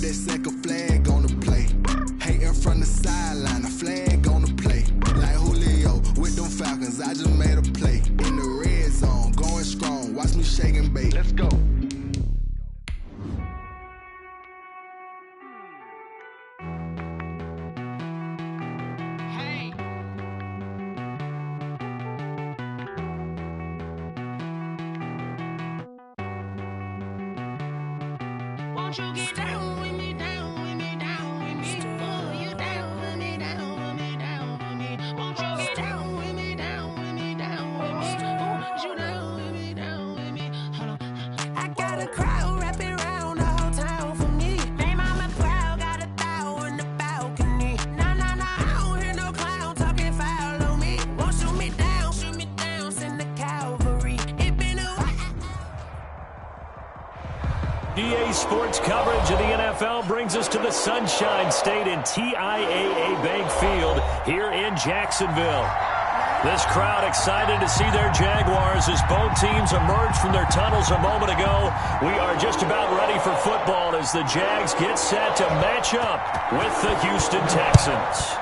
that second flag on the play. Hating from the sideline, a flag on the play. Like Julio with them Falcons, I just made a play. In the red zone, going strong, watch me shake and bake. Let's go. Won't you get down with me, down with me, down with me? Oh, you down with me, down with me, down with me. Won't you get down with me, down with me, down with me? Oh, you down with me, down with me? Hold on. I got a crowd wrapping around the whole town for me. Name on my crowd, got a thou in the balcony. Nah, nah, nah, I don't hear no clown talking foul on me. Won't shoot me down, send the cavalry. It been a while. EA Sports coverage of the NFL brings us to the Sunshine State in TIAA Bank Field here in Jacksonville. This crowd excited to see their Jaguars as both teams emerged from their tunnels a moment ago. We are just about ready for football as the Jags get set to match up with the Houston Texans.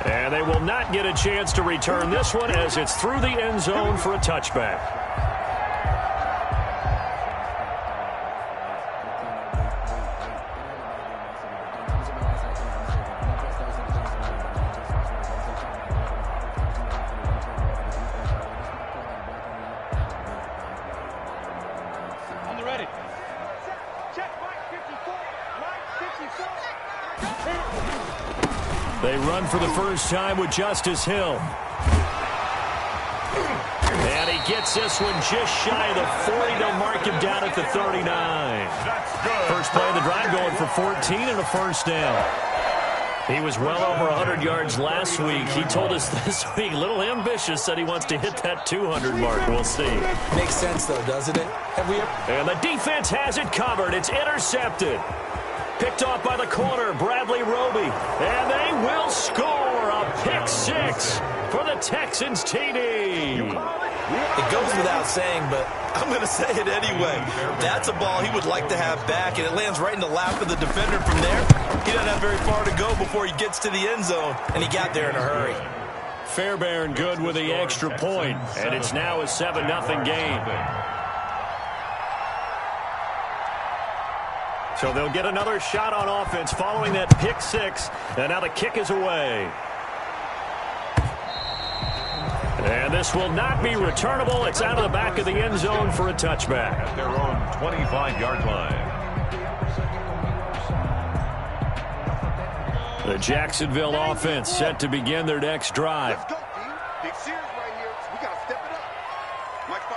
And they will not get a chance to return this one as it's through the end zone for a touchback. On the ready. Check Mike 54. Mike 54. They run for the first time with Justice Hill. And he gets this one just shy of the 40. They'll mark him down at the 39. First play of the drive going for 14 and a first down. He was well over 100 yards last week. He told us this week, a little ambitious, said he wants to hit that 200 mark. We'll see. Makes sense, though, doesn't it? And the defense has it covered. It's intercepted. Picked off by the corner, Bradley Roby. And they will score a pick six for the Texans TD. It goes without saying, but I'm going to say it anyway. That's a ball he would like to have back, and it lands right in the lap of the defender from there. He doesn't have very far to go before he gets to the end zone, and he got there in a hurry. Fairbairn good with the extra point, and it's now a 7-0 game. So they'll get another shot on offense following that pick six. And now the kick is away. And this will not be returnable. It's out of the back of the end zone for a touchback. At their own 25-yard line. The Jacksonville offense set to begin their next drive. Let's go, team. Big series right here. We got to step it up. Mike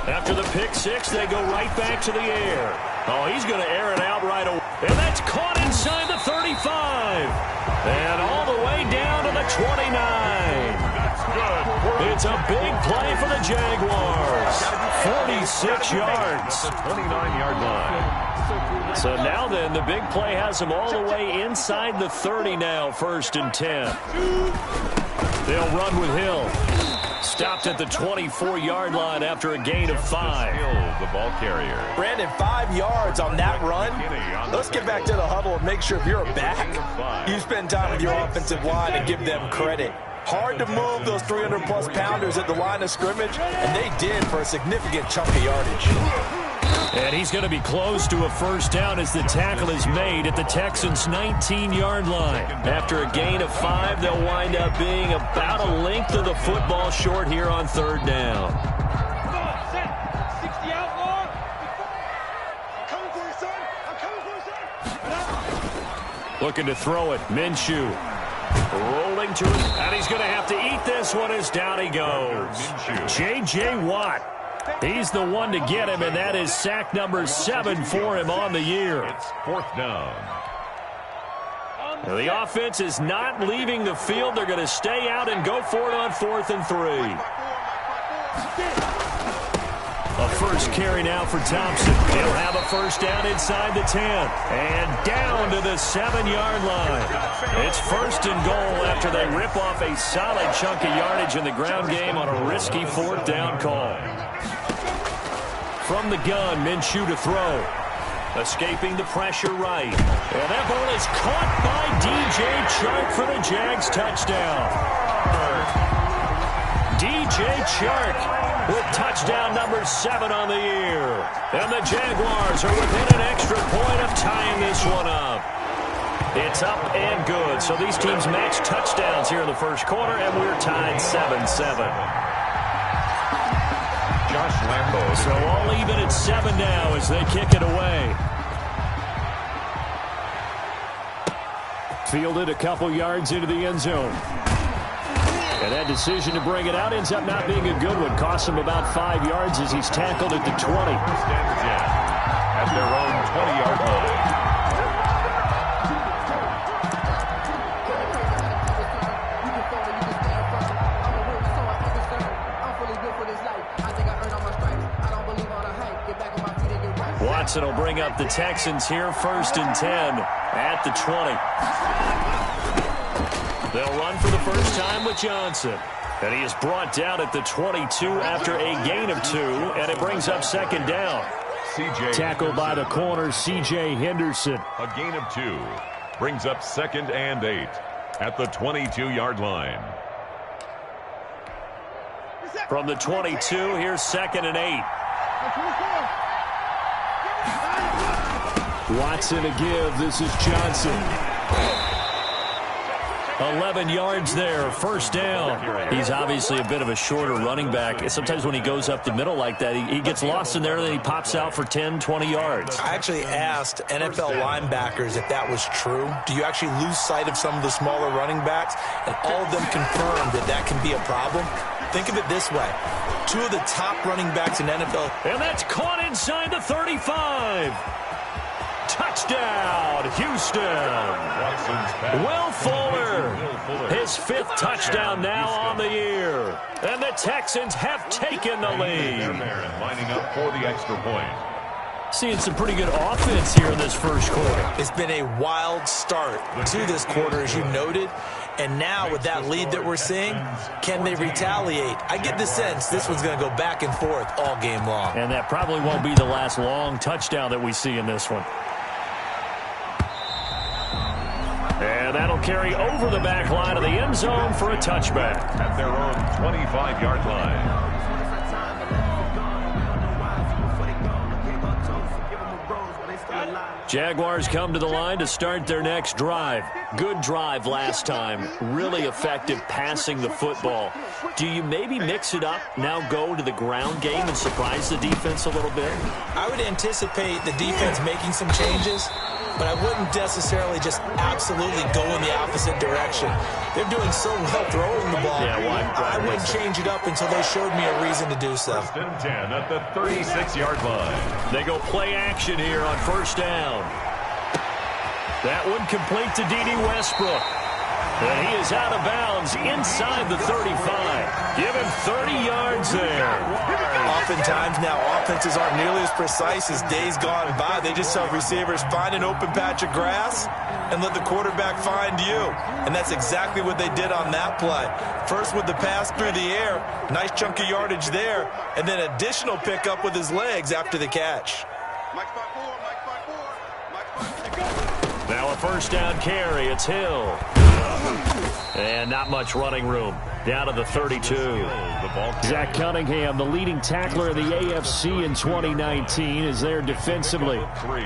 54. After the pick six, they go right back to the air. Oh, he's going to air it out right away. And that's caught inside the 35. And all the way down to the 29. That's good. It's a big play for the Jaguars. 46 yards. The 29-yard line. So now then, the big play has them all the way inside the 30 now, 1st and 10. They'll run with Hill. Stopped at the 24-yard line after a gain of 5. Hill, the ball carrier. Brandon, 5 yards on that run. Let's get back to the huddle and make sure if you're a back, you spend time with your offensive line and give them credit. Hard to move those 300-plus pounders at the line of scrimmage, and they did for a significant chunk of yardage. And he's going to be close to a first down as the tackle is made at the Texans' 19-yard line. After a gain of 5, they'll wind up being about a length of the football short here on 3rd down. 60 out, Lord. I'm coming for you, son. I'm coming for you, son. Looking to throw it. Minshew. Rolling to it. And he's going to have to eat this one as down he goes. J.J. Watt. He's the one to get him, and that is sack number 7 for him on the year. It's 4th down. The offense is not leaving the field. They're going to stay out and go for it on 4th and 3. A first carry now for Thompson. He'll have a first down inside the 10. And down to the 7-yard line. It's 1st and goal after they rip off a solid chunk of yardage in the ground game on a risky 4th down call. From the gun, Minshew to throw. Escaping the pressure right. And that ball is caught by DJ Chark for the Jags touchdown. DJ Chark with touchdown number 7 on the year. And the Jaguars are within an extra point of tying this one up. It's up and good. So these teams match touchdowns here in the first quarter, and we're tied 7-7. Josh Lambo. So all even at 7 now as they kick it away. Fielded a couple yards into the end zone. And that decision to bring it out ends up not being a good one. Costs him about 5 yards as he's tackled at the 20. Stands 10 at their own 20-yard line. Watson will bring up the Texans here, 1st and 10 at the 20. They'll run for the first time with Johnson. And he is brought down at the 22 after a gain of 2, and it brings up 2nd down. Tackled by the corner, C.J. Henderson. A gain of 2 brings up 2nd and 8 at the 22-yard line. From the 22, here's 2nd and 8. Watson a give. This is Johnson. 11 yards there, 1st down. He's obviously a bit of a shorter running back. Sometimes when he goes up the middle like that, he gets lost in there, and then he pops out for 10, 20 yards. I actually asked NFL linebackers if that was true. Do you actually lose sight of some of the smaller running backs? And all of them confirmed that that can be a problem. Think of it this way. 2 of the top running backs in NFL. And that's caught inside the 35. Touchdown, Houston. Will Fuller, his 5th touchdown now on the year. And the Texans have taken the lead. Lining up for the extra point. Seeing some pretty good offense here in this first quarter. It's been a wild start to this quarter, as you noted. And now with that lead that we're seeing, can they retaliate? I get the sense this one's going to go back and forth all game long. And that probably won't be the last long touchdown that we see in this one. And that'll carry over the back line of the end zone for a touchback. At their own 25-yard line. Jaguars come to the line to start their next drive. Good drive last time. Really effective passing the football. Do you maybe mix it up, now go to the ground game and surprise the defense a little bit? I would anticipate the defense making some changes, but I wouldn't necessarily just absolutely go in the opposite direction. They're doing so well throwing the ball. Yeah, why? I wouldn't change it up until they showed me a reason to do so. 1st and 10 at the 36-yard line. They go play action here on 1st down. That one complete to D.D. Westbrook. And he is out of bounds inside the 35. Give him 30 yards there. Oftentimes now offenses aren't nearly as precise as days gone by. They just have receivers find an open patch of grass and let the quarterback find you. And that's exactly what they did on that play. First with the pass through the air, nice chunk of yardage there, and then additional pickup with his legs after the catch. Now a 1st down carry. It's Hill. And not much running room. Down to the 32. Zach Cunningham, the leading tackler of the AFC in 2019, is there defensively. 3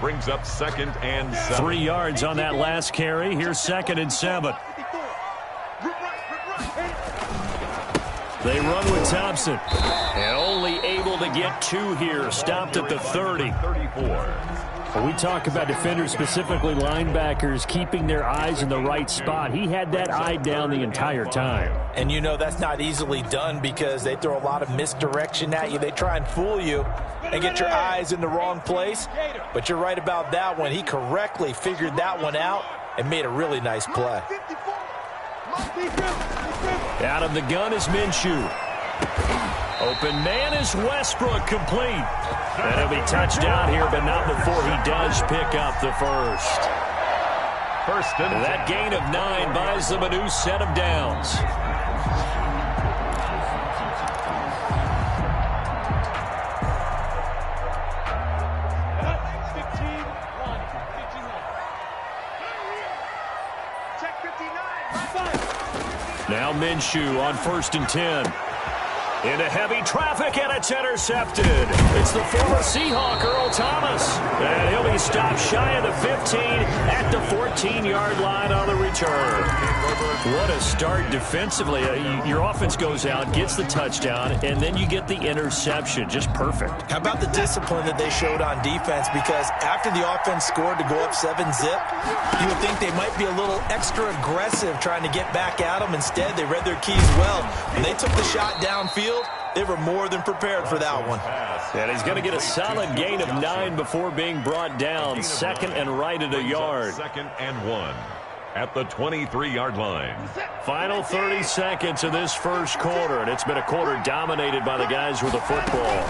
brings up 2nd and 7. 3 yards on that last carry. Here's 2nd and 7. They run with Thompson. And only able to get 2 here. Stopped at the 30. 34. When we talk about defenders, specifically linebackers, keeping their eyes in the right spot, he had that eye down the entire time. And you know that's not easily done because they throw a lot of misdirection at you. They try and fool you and get your eyes in the wrong place. But you're right about that one. He correctly figured that one out and made a really nice play. Out of the gun is Minshew. Open man is Westbrook, complete. And he'll be touchdown here, but not before he does pick up the first. And that gain of 9 buys them a new set of downs. Now Minshew on 1st and 10. Into heavy traffic, and it's intercepted. It's the former Seahawk, Earl Thomas. And he'll be stopped shy of the 15 at the 14-yard line on the return. What a start defensively. Your offense goes out, gets the touchdown, and then you get the interception. Just perfect. How about the discipline that they showed on defense? Because after the offense scored to go up 7-zip, you would think they might be a little extra aggressive trying to get back at them. Instead, they read their keys well. When they took the shot downfield, they were more than prepared for that one. And he's going to get a solid gain of 9 before being brought down. Second and right at a yard. 2nd and 1 at the 23-yard line. Final 30 seconds of this first quarter, and it's been a quarter dominated by the guys with the football.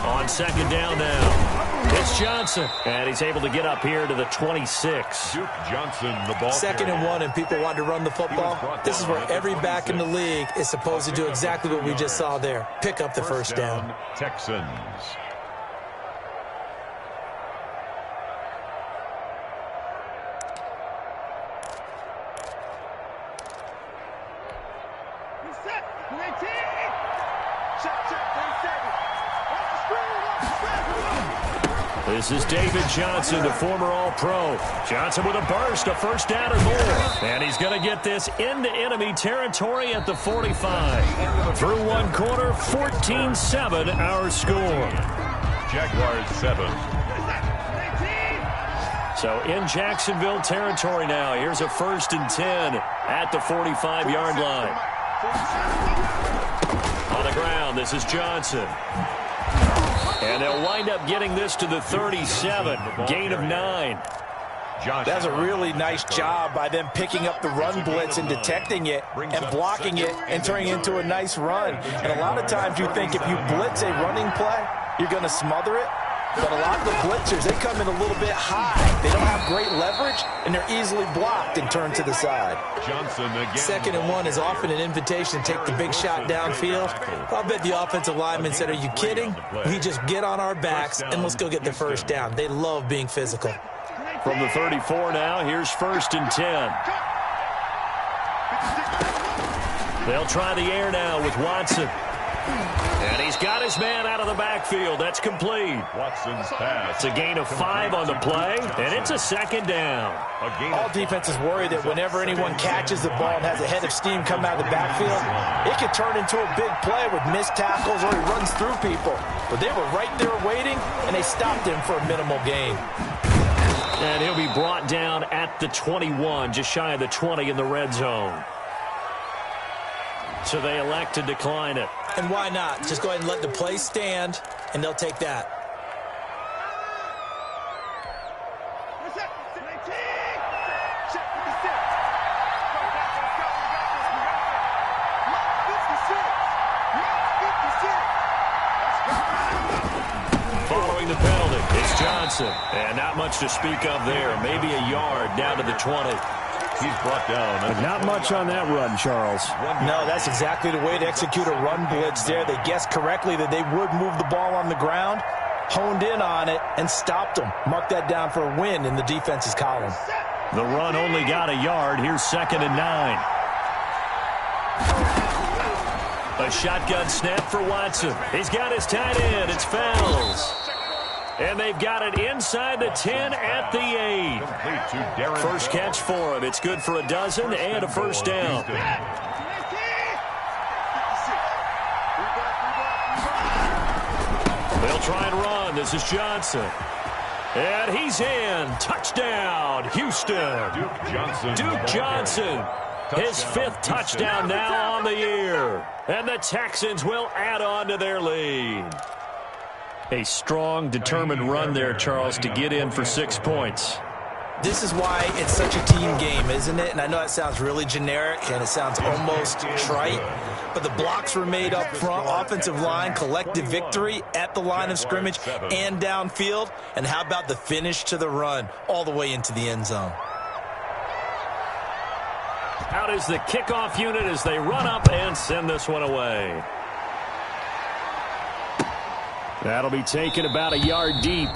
On 2nd down now, it's Johnson, and he's able to get up here to the 26. Duke Johnson, the ball 2nd and 1, and people want to run the football. This is where every back in the league is supposed to do exactly what we just saw there. Pick up the first down. Texans. This is David Johnson, the former All-Pro. Johnson with a burst, a first down or more. And he's going to get this into enemy territory at the 45. Through one quarter, 14-7 our score. Jaguars 7. So in Jacksonville territory now. Here's a 1st and 10 at the 45-yard line. On the ground, this is Johnson. And they'll wind up getting this to the 37. Gain of 9. That's a really nice job by them picking up the run blitz and detecting it and blocking it and turning it into a nice run. And a lot of times you think if you blitz a running play, you're going to smother it. But a lot of the blitzers, they come in a little bit high. They don't have great leverage, and they're easily blocked and turned to the side. Johnson again. 2nd and 1 is often an invitation to take the big shot downfield. I'll bet the offensive lineman said, are you kidding? We just get on our backs, and let's go get the first down. They love being physical. From the 34 now, here's 1st and 10. They'll try the air now with Watson. And he's got his man out of the backfield. That's complete. Watson's pass. It's a gain of 5 on the play, and it's a 2nd down. All defenses worry that whenever anyone catches the ball and has a head of steam come out of the backfield, it can turn into a big play with missed tackles or he runs through people. But they were right there waiting, and they stopped him for a minimal gain. And he'll be brought down at the 21, just shy of the 20 in the red zone. So they elect to decline it. And why not? Just go ahead and let the play stand, and they'll take that. Following the penalty, it's Johnson. And not much to speak of there. Maybe a yard down to the 20. He's brought down. But not much on that run, Charles. No, that's exactly the way to execute a run blitz there. They guessed correctly that they would move the ball on the ground, honed in on it, and stopped them. Mark that down for a win in the defense's column. The run only got a yard. Here's 2nd and 9. A shotgun snap for Watson. He's got his tight end. It's Fells. And they've got it inside the 10 at the 8. First catch for him. It's good for a dozen and a first down. They'll try and run. This is Johnson. And he's in. Touchdown, Houston. Duke Johnson. His 5th touchdown now on the year. And the Texans will add on to their lead. A strong, determined run there, Charles, to get in for 6 points. This is why it's such a team game, isn't it? And I know that sounds really generic, and it sounds almost trite, but the blocks were made up front, offensive line, collective victory at the line of scrimmage and downfield. And how about the finish to the run all the way into the end zone? Out is the kickoff unit as they run up and send this one away. That'll be taken about a yard deep.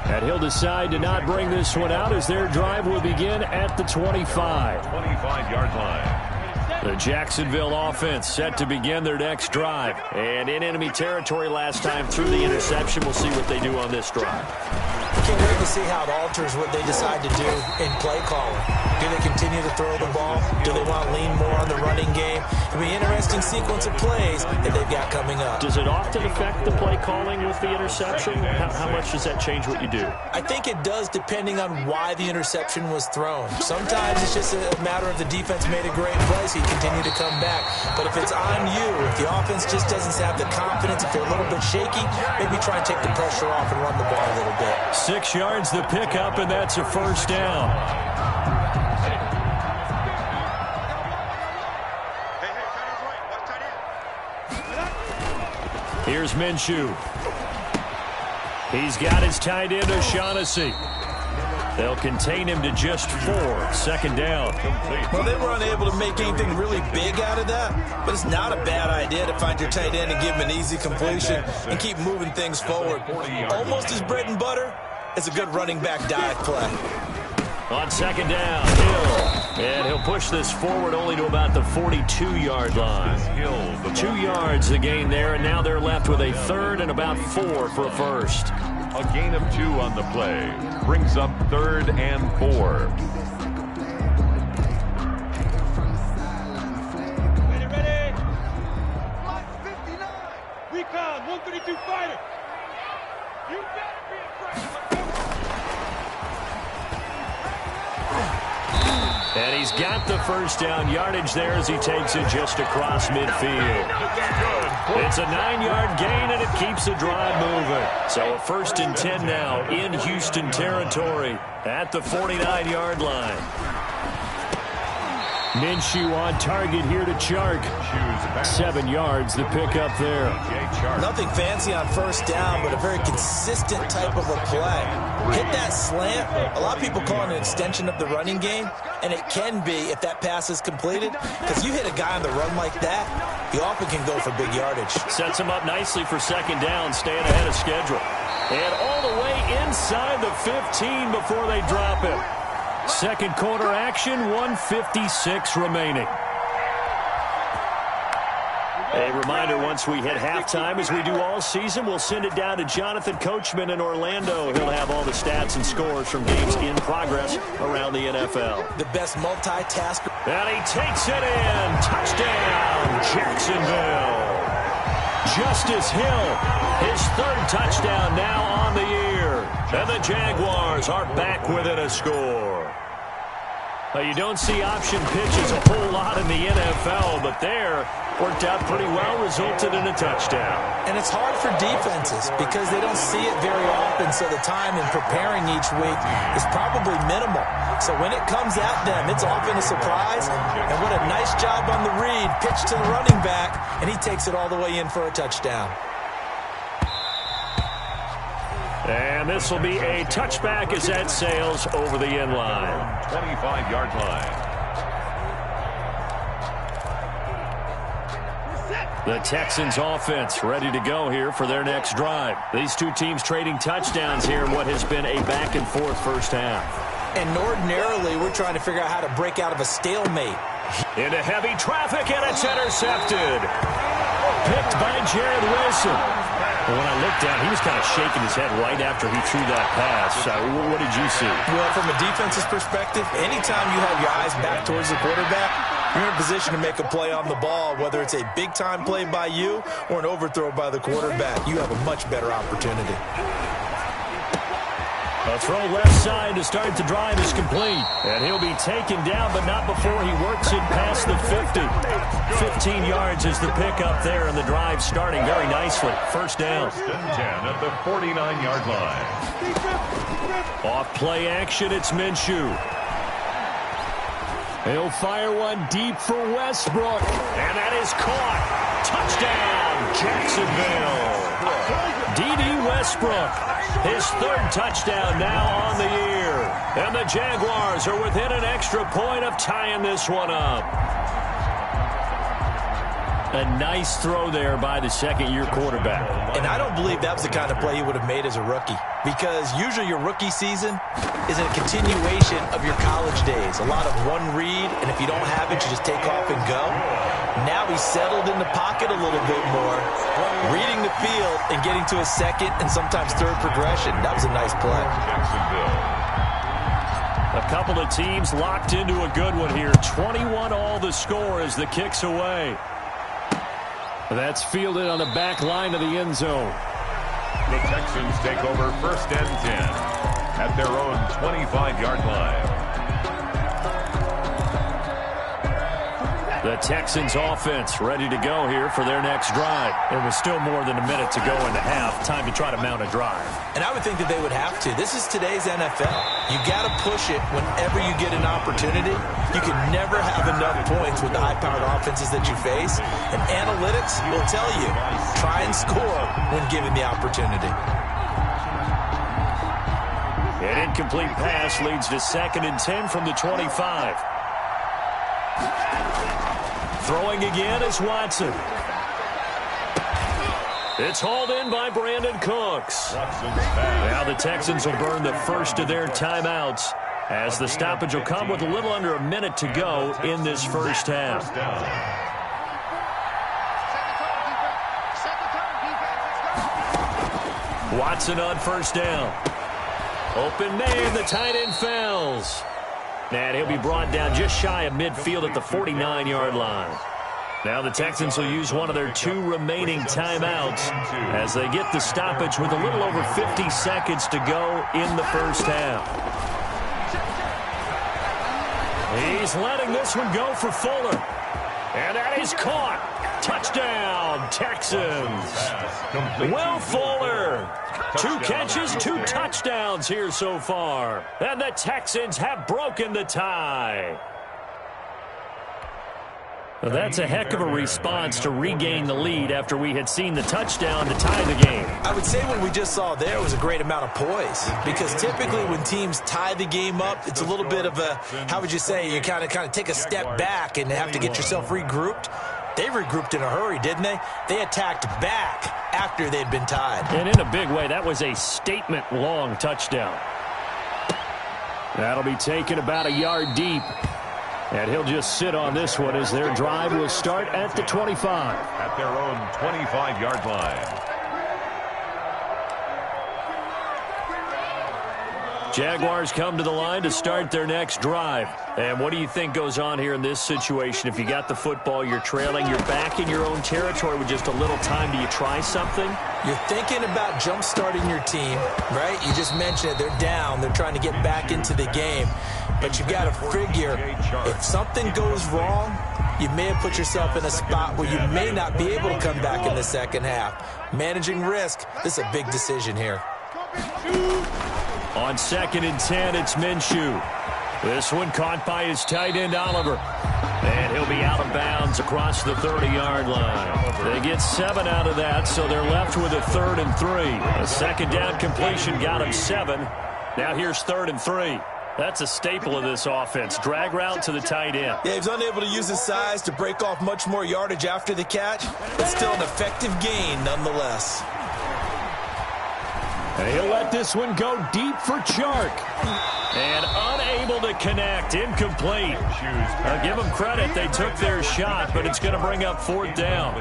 And he'll decide to not bring this one out as their drive will begin at the 25. 25-yard line. The Jacksonville offense set to begin their next drive. And in enemy territory last time through the interception. We'll see what they do on this drive. Can't wait to see how it alters what they decide to do in play calling. Do they continue to throw the ball? Do they want to lean more on the running game? It'll be an interesting sequence of plays that they've got coming up. Does it often affect the play calling with the interception? How much does that change what you do? I think it does, depending on why the interception was thrown. Sometimes it's just a matter of the defense made a great play, so you continue to come back. But if it's on you, if the offense just doesn't have the confidence, if they're a little bit shaky, maybe try and take the pressure off and run the ball a little bit. 6 yards the pickup, and that's a first down. Here's Minshew. He's got his tight end O'Shaughnessy. They'll contain him to just 4. Second down. Well, they were unable to make anything really big out of that, but it's not a bad idea to find your tight end and give him an easy completion and keep moving things forward. Almost his bread and butter is a good running back dive play. On second down, Hill. And he'll push this forward only to about the 42-yard line. 2 yards the gain there, and now they're left with a third and about 4 for a first. A gain of 2 on the play. Brings up 3rd and 4. Ready? Block 59. Recon, 132 fighter. You better be afraid. And he's got the first down yardage there as he takes it just across midfield. It's a 9-yard gain, and it keeps the drive moving. So a 1st and 10 now in Houston territory at the 49-yard line. Minshew on target here to Chark. 7 yards the pickup there. Nothing fancy on first down, but a very consistent type of a play. Hit that slant. A lot of people call it an extension of the running game, and it can be if that pass is completed, because you hit a guy on the run like that, he often can go for big yardage. Sets him up nicely for second down, staying ahead of schedule. And all the way inside the 15 before they drop him. Second quarter action, 1:56 remaining. A reminder, once we hit halftime, as we do all season, we'll send it down to Jonathan Coachman in Orlando. He'll have all the stats and scores from games in progress around the NFL. The best multitasker. And he takes it in. Touchdown, Jacksonville. Justice Hill, his 3rd touchdown now on the year. And the Jaguars are back within a score. You don't see option pitches a whole lot in the NFL, but there worked out pretty well, resulted in a touchdown. And it's hard for defenses because they don't see it very often, so the time in preparing each week is probably minimal. So when it comes at them, it's often a surprise. And what a nice job on the read. Pitch to the running back, and he takes it all the way in for a touchdown. And this will be a touchback as that sails over the end line. 25-yard line. The Texans offense ready to go here for their next drive. These two teams trading touchdowns here in what has been a back-and-forth first half. And ordinarily, we're trying to figure out how to break out of a stalemate. Into heavy traffic, and it's intercepted. Picked by Jared Wilson. When I looked down, he was kind of shaking his head right after he threw that pass. What did you see? Well, from a defense's perspective, anytime you have your eyes back towards the quarterback, you're in a position to make a play on the ball, whether it's a big-time play by you or an overthrow by the quarterback. You have a much better opportunity. A throw left side to start the drive is complete. And he'll be taken down, but not before he works it past the 50. 15 yards is the pickup there, and the drive starting very nicely. First down. 1st and 10 at the 49-yard line. Off play action, it's Minshew. He'll fire one deep for Westbrook. And that is caught. Touchdown, Jacksonville. D.D. Westbrook, his 3rd touchdown now on the year. And the Jaguars are within an extra point of tying this one up. A nice throw there by the second-year quarterback. And I don't believe that was the kind of play he would have made as a rookie, because usually your rookie season is a continuation of your college days. A lot of one read, and if you don't have it, you just take off and go. Now he's settled in the pocket a little bit more, reading the field and getting to a second and sometimes third progression. That was a nice play. A couple of teams locked into a good one here. 21-all the score as the kick's away. That's fielded on the back line of the end zone. The Texans take over 1st and 10 at their own 25-yard line. The Texans offense ready to go here for their next drive. It was still more than a minute to go in the half. Time to try to mount a drive. And I would think that they would have to. This is today's NFL. You got to push it whenever you get an opportunity. You can never have enough points with the high-powered offenses that you face. And analytics will tell you, try and score when given the opportunity. An incomplete pass leads to 2nd and 10 from the 25. Throwing again is Watson. It's hauled in by Brandon Cooks. Now the Texans will burn the first of their timeouts as the stoppage will come with a little under a minute to go in this first half. Watson on 1st down. Open man, the tight end fails. And he'll be brought down just shy of midfield at the 49-yard line. Now the Texans will use one of their 2 remaining timeouts as they get the stoppage with a little over 50 seconds to go in the first half. He's letting this one go for Fuller. And that is caught. Touchdown, Texans. Will Fuller. 2 catches, 2 touchdowns here so far. And the Texans have broken the tie. Well, that's a heck of a response to regain the lead after we had seen the touchdown to tie the game. I would say what we just saw there was a great amount of poise, because typically when teams tie the game up, it's a little bit of a, how would you say, you kind of take a step back and have to get yourself regrouped. They regrouped in a hurry, didn't they? They attacked back after they'd been tied. And in a big way, that was a statement-long touchdown. That'll be taken about a yard deep. And he'll just sit on this one as their drive will start at the 25. At their own 25-yard line. Jaguars come to the line to start their next drive. And what do you think goes on here in this situation? If you got the football, you're trailing, you're back in your own territory with just a little time. Do you try something? You're thinking about jump-starting your team, right? You just mentioned it. They're down. They're trying to get back into the game. But you've got to figure, if something goes wrong, you may have put yourself in a spot where you may not be able to come back in the second half. Managing risk, this is a big decision here. On 2nd and 10, it's Minshew. This one caught by his tight end, Oliver. And he'll be out of bounds across the 30-yard line. They get 7 out of that, so they're left with a 3rd and 3. A 2nd down completion got him 7. Now here's 3rd and 3. That's a staple of this offense. Drag route to the tight end. Yeah, he's unable to use his size to break off much more yardage after the catch, but still an effective gain nonetheless. And he'll let this one go deep for Chark. And unable to connect. Incomplete. I'll give them credit. They took their shot, but it's going to bring up 4th down.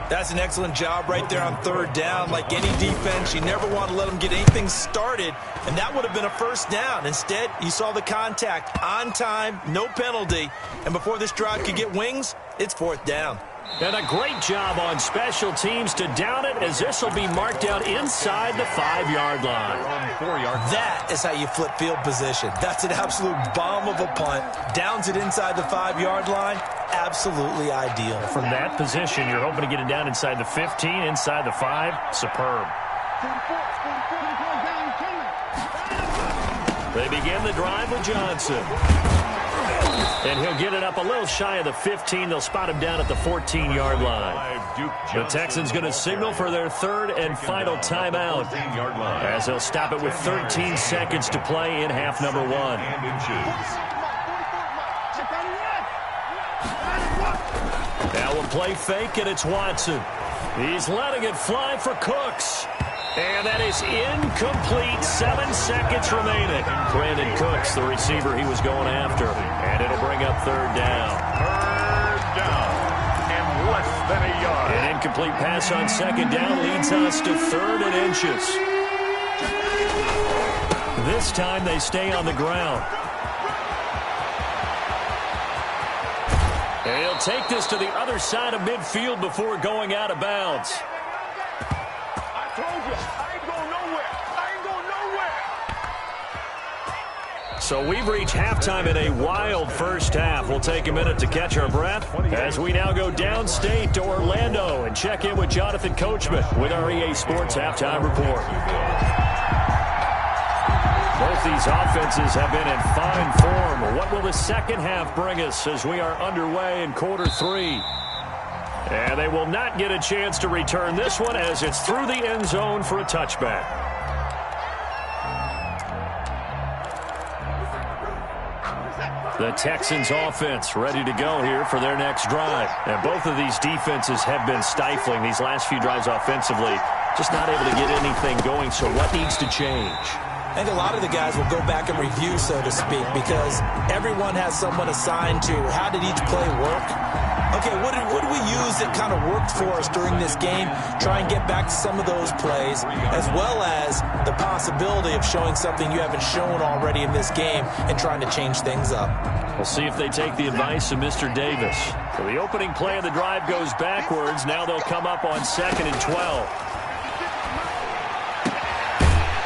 That's an excellent job right there on 3rd down. Like any defense, you never want to let them get anything started, and that would have been a 1st down. Instead, you saw the contact on time, no penalty, and before this drive could get wings, it's 4th down. And a great job on special teams to down it, as this will be marked out inside the 5-yard line. That is how you flip field position. That's an absolute bomb of a punt. Downs it inside the 5-yard line. Absolutely ideal. From that position, you're hoping to get it down inside the 15, inside the 5. Superb. They begin the drive with Johnson. And he'll get it up a little shy of the 15. They'll spot him down at the 14-yard line. The Texans going to signal for their 3rd and final timeout, as they'll stop it with 13 seconds to play in half number 1. Now we'll play fake, and it's Watson. He's letting it fly for Cooks. And that is incomplete. 7 seconds remaining. Brandon Cooks, the receiver he was going after. And it'll bring up third down. Third down and less than a yard. An incomplete pass on second down leads us to 3rd and inches. This time they stay on the ground. And he'll take this to the other side of midfield before going out of bounds. I told you, I ain't going nowhere. I ain't going nowhere. So we've reached halftime in a wild first half. We'll take a minute to catch our breath as we now go downstate to Orlando and check in with Jonathan Coachman with our EA Sports Halftime Report. Both these offenses have been in fine form. What will the second half bring us as we are underway in quarter 3? And they will not get a chance to return this one as it's through the end zone for a touchback. The Texans offense ready to go here for their next drive. And both of these defenses have been stifling these last few drives offensively. Just not able to get anything going, so what needs to change? I think a lot of the guys will go back and review, so to speak, because everyone has someone assigned to how did each play work. Okay, what did we use that kind of worked for us during this game? Try and get back to some of those plays, as well as the possibility of showing something you haven't shown already in this game and trying to change things up. We'll see if they take the advice of Mr. Davis. So the opening play of the drive goes backwards. Now they'll come up on 2nd and 12.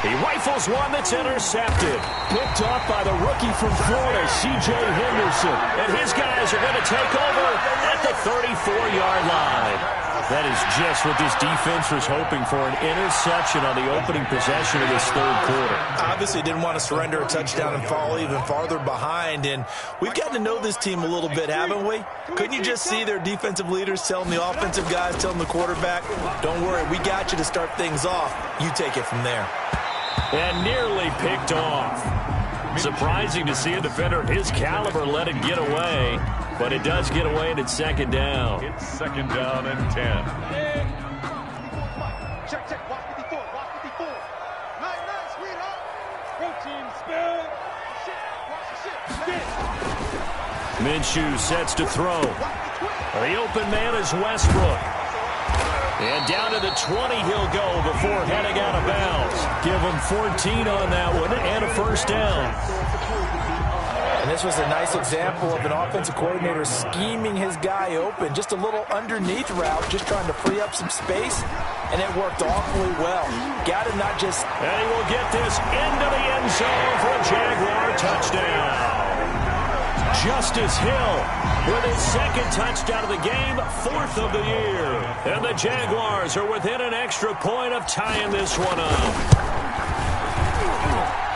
He rifles one that's intercepted. Picked off by the rookie from Florida, C.J. Henderson. And his guys are going to take over at the 34-yard line. That is just what this defense was hoping for, an interception on the opening possession of this third quarter. Obviously didn't want to surrender a touchdown and fall even farther behind. And we've gotten to know this team a little bit, haven't we? Couldn't you just see their defensive leaders telling the offensive guys, telling the quarterback, don't worry, we got you to start things off. You take it from there. And nearly picked off. Surprising to see a defender of his caliber let it get away, but it does get away and it's 2nd down. It's 2nd down and 10. Check, check. Watch 54. Watch 54. Nice, nice, sweetheart. Go team, spell. Shit. Watch the shit. Minshew sets to throw. The open man is Westbrook. And down to the 20 he'll go before heading out of bounds. Give him 14 on that one and a first down. And this was a nice example of an offensive coordinator scheming his guy open. Just a little underneath route, just trying to free up some space. And it worked awfully well. Got him not just... And he will get this into the end zone for a Jaguar touchdown. Justice Hill with his 2nd touchdown of the game, 4th of the year. And the Jaguars are within an extra point of tying this one up.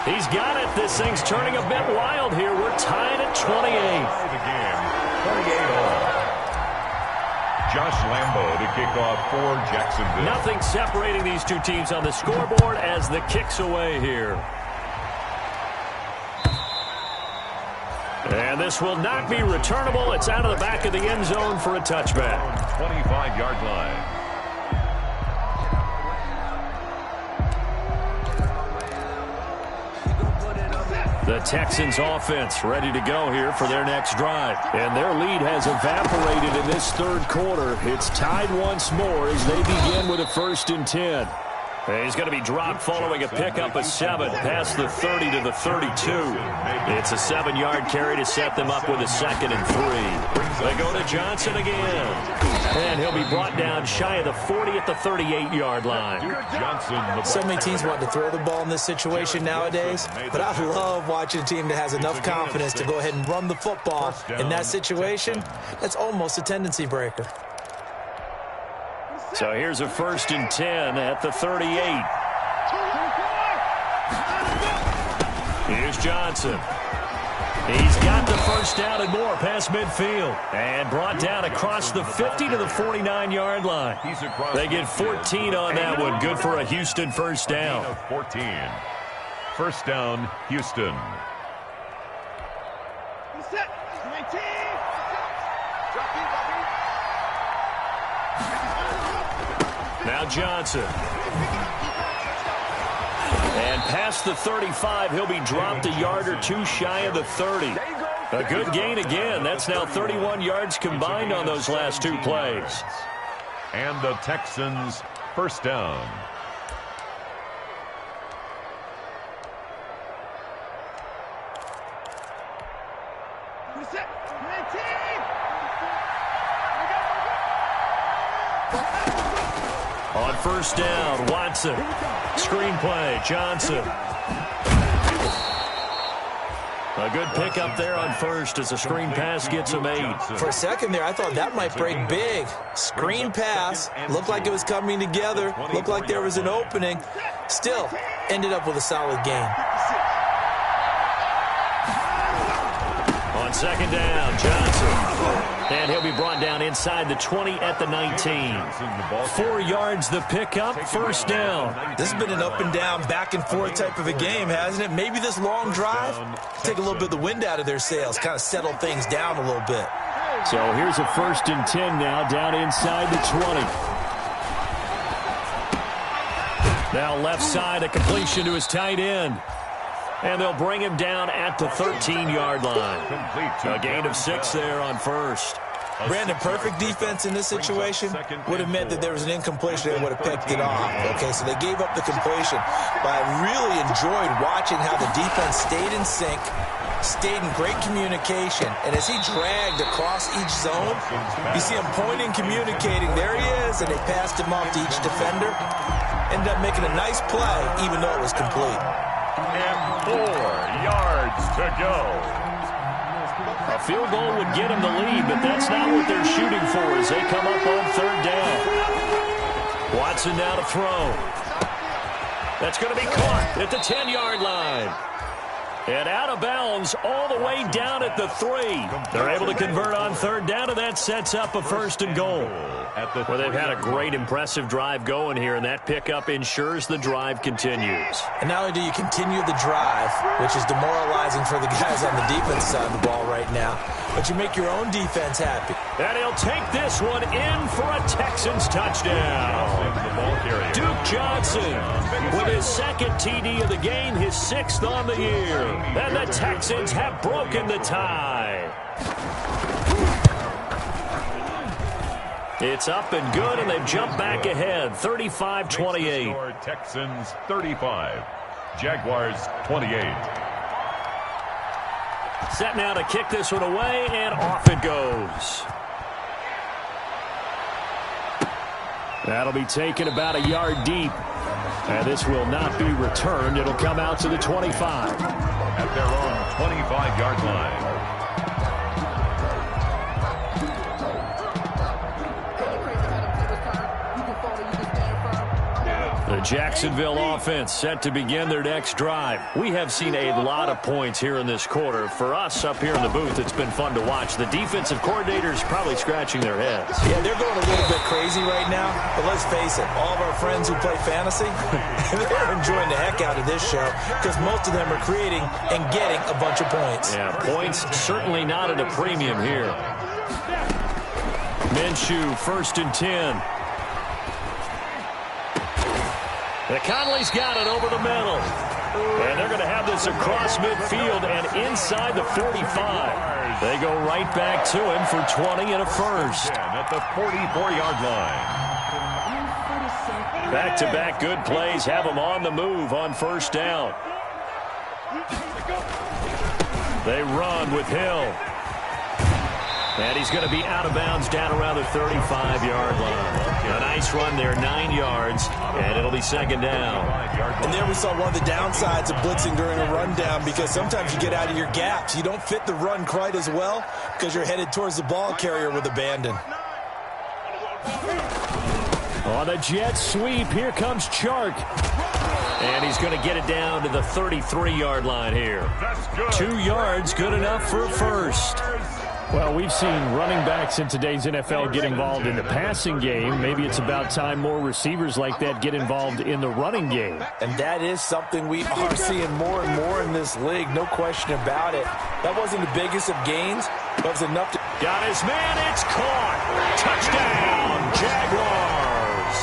He's got it. This thing's turning a bit wild here. We're tied at 28. The game, 28 all. Josh Lambo to kick off for Jacksonville. Nothing separating these two teams on the scoreboard as the kick's away here. And this will not be returnable. It's out of the back of the end zone for a touchback. 25-yard line. The Texans offense ready to go here for their next drive. And their lead has evaporated in this third quarter. It's tied once more as they begin with a 1st and 10. And he's going to be dropped following a pickup of 7 past the 30 to the 32. It's a 7-yard carry to set them up with a 2nd and 3. They go to Johnson again. And he'll be brought down shy of the 40 at the 38-yard line. So many teams want to throw the ball in this situation nowadays, but I love watching a team that has enough confidence to go ahead and run the football. In that situation, that's almost a tendency breaker. So here's a 1st and 10 at the 38. Here's Johnson. He's got the first down and more past midfield. And brought down across the 50 to the 49-yard line. They get 14 on that one. Good for a Houston first down. 14. First down, Houston. Now Johnson. And past the 35, he'll be dropped a yard or two shy of the 30. A good gain again. That's now 31 yards combined on those last two plays. And the Texans first down. On first down, Watson. Screenplay, Johnson. A good pickup there on first as a screen pass gets him 8. For a second there, I thought that might break big. Screen pass. Looked like it was coming together. Looked like there was an opening. Still, ended up with a solid gain. On second down, Johnson. And he'll be brought down inside the 20 at the 19. 4 yards the pickup, first down. This has been an up and down, back and forth type of a game, hasn't it? Maybe this long drive, take a little bit of the wind out of their sails, kind of settle things down a little bit. So here's a 1st and 10 now, down inside the 20. Now left side, a completion to his tight end. And they'll bring him down at the 13-yard line. A gain of 6 there on first. Brandon, perfect defense in this situation would have meant that there was an incompletion. They would have picked it off. Okay, so they gave up the completion. But I really enjoyed watching how the defense stayed in sync, stayed in great communication. And as he dragged across each zone, you see him pointing, communicating. There he is, and they passed him off to each defender. Ended up making a nice play, even though it was complete. And 4 yards to go. A field goal would get him the lead, but that's not what they're shooting for as they come up on third down. Watson now to throw. That's going to be caught at the 10-yard line. And out of bounds all the way down at the 3. They're able to convert on third down, and that sets up a 1st and goal. Well, they've had a great, impressive drive going here, and that pickup ensures the drive continues. And not only do you continue the drive, which is demoralizing for the guys on the defense side of the ball right now, but you make your own defense happy. And he'll take this one in for a Texans touchdown. Duke Johnson with his 2nd TD of the game, his 6th on the year. And the Texans have broken the tie. It's up and good, and they've jumped back ahead, 35-28. Texans 35, Jaguars 28. Set now to kick this one away, and off it goes. That'll be taken about a yard deep. And this will not be returned. It'll come out to the 25. At their own 25-yard line. The Jacksonville offense set to begin their next drive. We have seen a lot of points here in this quarter. For us up here in the booth, it's been fun to watch. The defensive coordinators probably scratching their heads. Yeah, they're going a little bit crazy right now. But let's face it, all of our friends who play fantasy, they're enjoying the heck out of this show because most of them are creating and getting a bunch of points. Yeah, points certainly not at a premium here. Minshew, 1st and 10. The Conley's got it over the middle. And they're going to have this across midfield and inside the 45. They go right back to him for 20 and a 1st. At the 44-yard line. Back-to-back good plays have them on the move on 1st down. They run with Hill. And he's going to be out of bounds down around the 35-yard line. A nice run there, 9 yards, and it'll be 2nd down. And there we saw one of the downsides of blitzing during a rundown because sometimes you get out of your gaps. You don't fit the run quite as well because you're headed towards the ball carrier with abandon. On the jet sweep, here comes Chark. And he's going to get it down to the 33-yard line here. 2 yards, good enough for a 1st. Well, we've seen running backs in today's NFL get involved in the passing game. Maybe it's about time more receivers like that get involved in the running game. And that is something we are seeing more and more in this league, no question about it. That wasn't the biggest of gains, but it was enough to... Got his man, it's caught. Touchdown, Jaguars.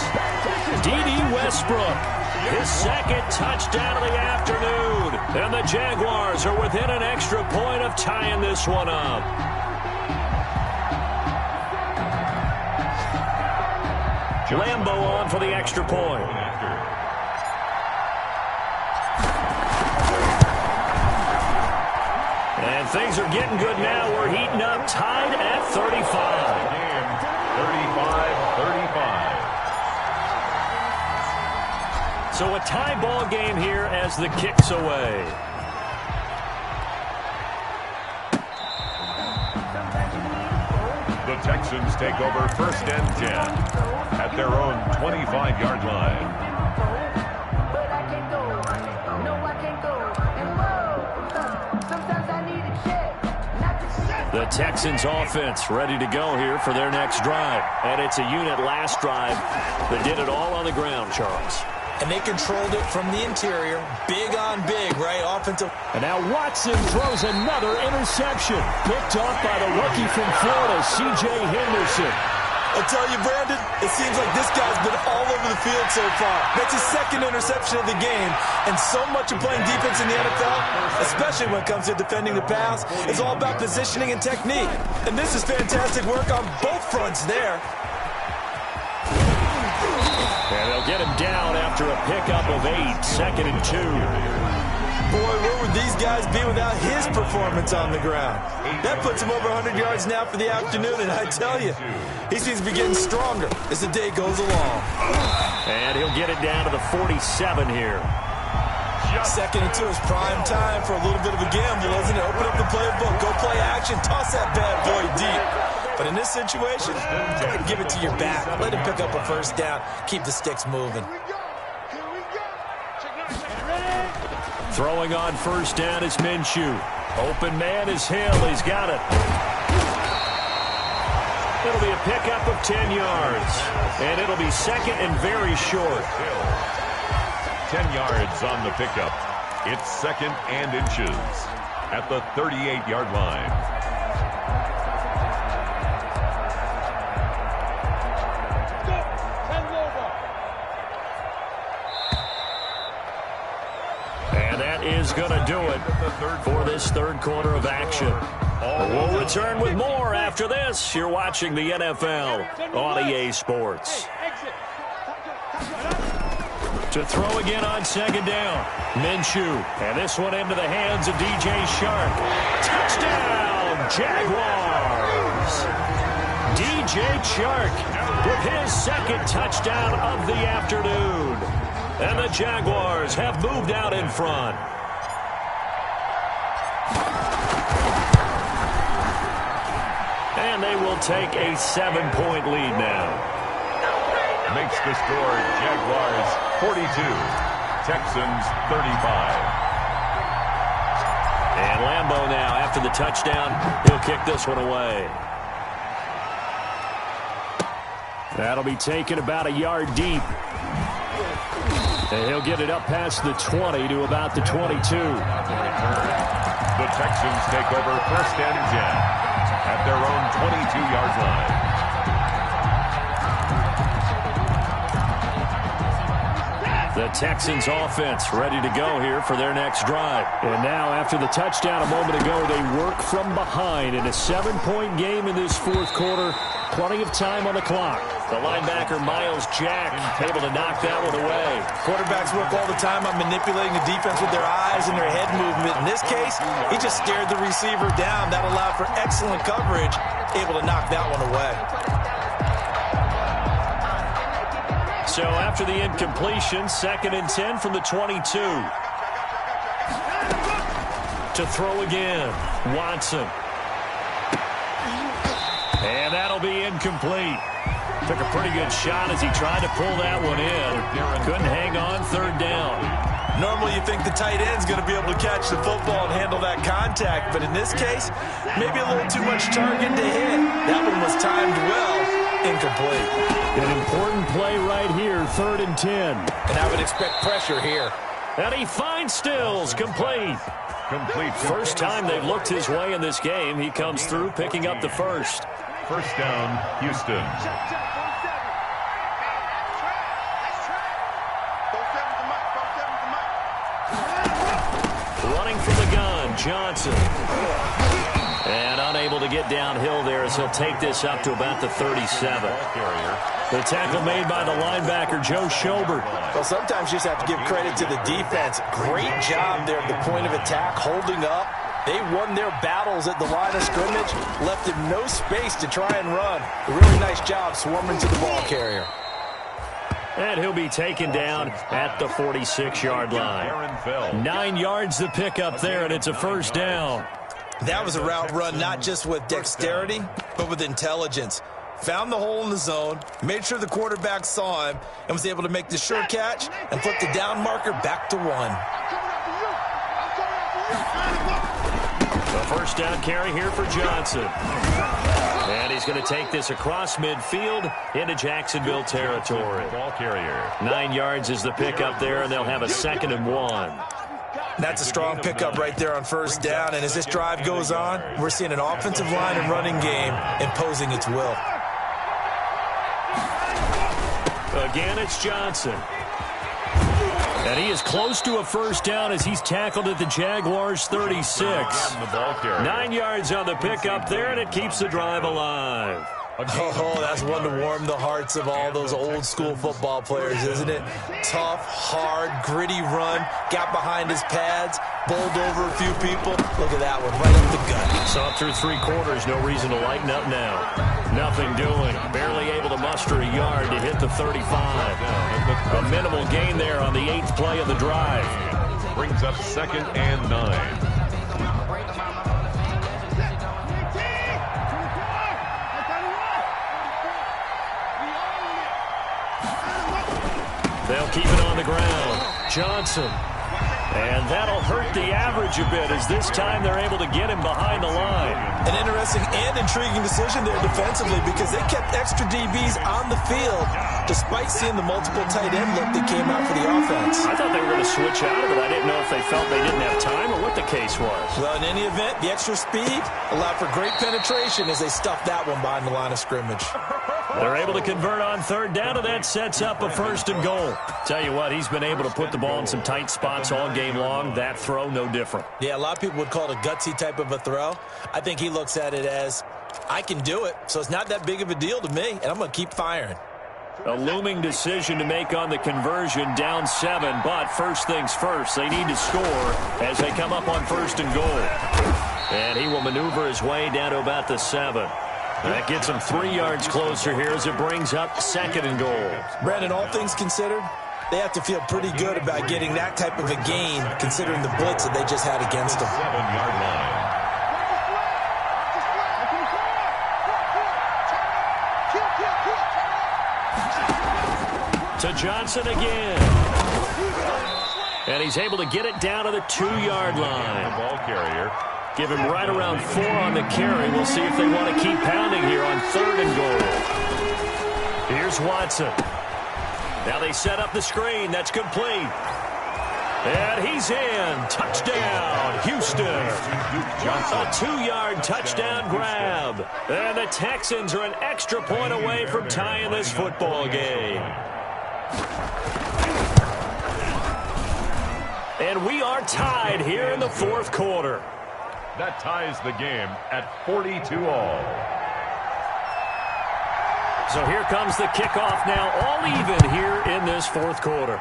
Westbrook. His second touchdown of the afternoon. And the Jaguars are within an extra point of tying this one up. Lambo on for the extra point. And things are getting good now. We're heating up, tied at 35. 35-35. So a tie ball game here as the kick's away. The Texans take over first and 10 at their own 25-yard line. The Texans offense ready to go here for their next drive. And it's a unit last drive that did it all on the ground, Charles. And they controlled it from the interior. Big on big, right? Offensive. And now Watson throws another interception. Picked off by the rookie from Florida, C.J. Henderson. I'll tell you, Brandon, it seems like this guy's been all over the field so far. That's his second interception of the game. And so much of playing defense in the NFL, especially when it comes to defending the pass, is all about positioning and technique. And this is fantastic work on both fronts there. And they'll get him down after a pickup of 8, 2nd and 2. Boy, where would these guys be without his performance on the ground? That puts him over 100 yards now for the afternoon, and I tell you, he seems to be getting stronger as the day goes along. And he'll get it down to the 47 here. 2nd and 2 is prime time for a little bit of a gamble, isn't it? Open up the playbook, go play action, toss that bad boy deep. But in this situation, go ahead and give it to your back. Let him pick up a first down. Keep the sticks moving. Throwing on first down is Minshew. Open man is Hill. He's got it. It'll be a pickup of 10 yards. And it'll be 2nd and very short. 10 yards on the pickup. It's 2nd and inches at the 38-yard line. And that is going to do it for this third quarter of action. We'll return with more after this. You're watching the NFL on EA Sports. To throw again on 2nd down. Minshew. And this one into the hands of DJ Shark. Touchdown, Jaguars. DJ Shark with his 2nd touchdown of the afternoon. And the Jaguars have moved out in front. And they will take a 7-point lead now. Makes the score Jaguars 42, Texans 35. And Lambo now, after the touchdown, he'll kick this one away. That'll be taken about a yard deep. And he'll get it up past the 20 to about the 22. The Texans take over first and 10 at their own 22-yard line. The Texans offense ready to go here for their next drive. And now after the touchdown a moment ago, they work from behind in a 7-point game in this fourth quarter. Plenty of time on the clock. The linebacker Miles Jack able to knock that one away. Quarterbacks work all the time on manipulating the defense with their eyes and their head movement. In this case, he just stared the receiver down. That allowed for excellent coverage. Able to knock that one away. So after the incompletion, 2nd and 10 from the 22. To throw again, Watson. And that'll be incomplete. Took a pretty good shot as he tried to pull that one in. Couldn't hang on 3rd down. Normally you think the tight end's going to be able to catch the football and handle that contact, but in this case, maybe a little too much target to hit. That one was timed well, incomplete. An important play right here, 3rd and 10. And I would expect pressure here. And he finds Stills, complete. First time they've looked his way in this game. He comes through picking up the first. First down, Houston. running from the gun, Johnson. And unable to get downhill there as he'll take this up to about the 37. The tackle made by the linebacker, Joe Schobert. Well, sometimes you just have to give credit to the defense. Great job there at the point of attack, holding up. They won their battles at the line of scrimmage, left him no space to try and run. A really nice job swarming to the ball carrier. And he'll be taken down at the 46-yard line. 9 yards to pick up there, and it's a first down. That was a route run not just with dexterity, but with intelligence. Found the hole in the zone, made sure the quarterback saw him, and was able to make the sure catch and flip the down marker back to 1. The first down carry here for Johnson. And he's going to take this across midfield into Jacksonville territory. Ball carrier. 9 yards is the pickup there, and they'll have a 2nd and 1. That's a strong pickup right there on first down, and as this drive goes on, we're seeing an offensive line and running game imposing its will. Again, it's Johnson. And he is close to a first down as he's tackled at the Jaguars' 36. 9 yards on the pickup there, and it keeps the drive alive. Oh, that's one to warm the hearts of all those old-school football players, isn't it? Tough, hard, gritty run, got behind his pads, bowled over a few people. Look at that one, right up the gut. Saw through 3 quarters, no reason to lighten up now. Nothing doing, barely able to muster a yard to hit the 35. A minimal gain there on the 8th play of the drive. Brings up 2nd and 9. They'll keep it on the ground. Johnson. And that'll hurt the average a bit as this time they're able to get him behind the line. An interesting and intriguing decision there defensively because they kept extra DBs on the field despite seeing the multiple tight end look that came out for the offense. I thought they were going to switch out of it. I didn't know if they felt they didn't have time or what the case was. Well, in any event, the extra speed allowed for great penetration as they stuffed that one behind the line of scrimmage. They're able to convert on 3rd down, and that sets up a 1st and goal. Tell you what, he's been able to put the ball in some tight spots all game long. That throw, no different. Yeah, a lot of people would call it a gutsy type of a throw. I think he looks at it as, I can do it, so it's not that big of a deal to me, and I'm going to keep firing. A looming decision to make on the conversion, down 7, but first things first, they need to score as they come up on 1st and goal. And he will maneuver his way down to about the 7. That gets him 3 yards closer here as it brings up 2nd and goal. Brandon, all things considered, they have to feel pretty good about getting that type of a gain considering the blitz that they just had against them. 7-yard line. To Johnson again. And he's able to get it down to the 2-yard line. Ball carrier. Give him right around 4 on the carry. We'll see if they want to keep pounding here on 3rd and goal. Here's Watson. Now they set up the screen. That's complete. And he's in. Touchdown, Houston. A 2-yard touchdown grab. And the Texans are an extra point away from tying this football game. And we are tied here in the 4th quarter. That ties the game at 42-all. So here comes the kickoff now, all even here in this 4th quarter.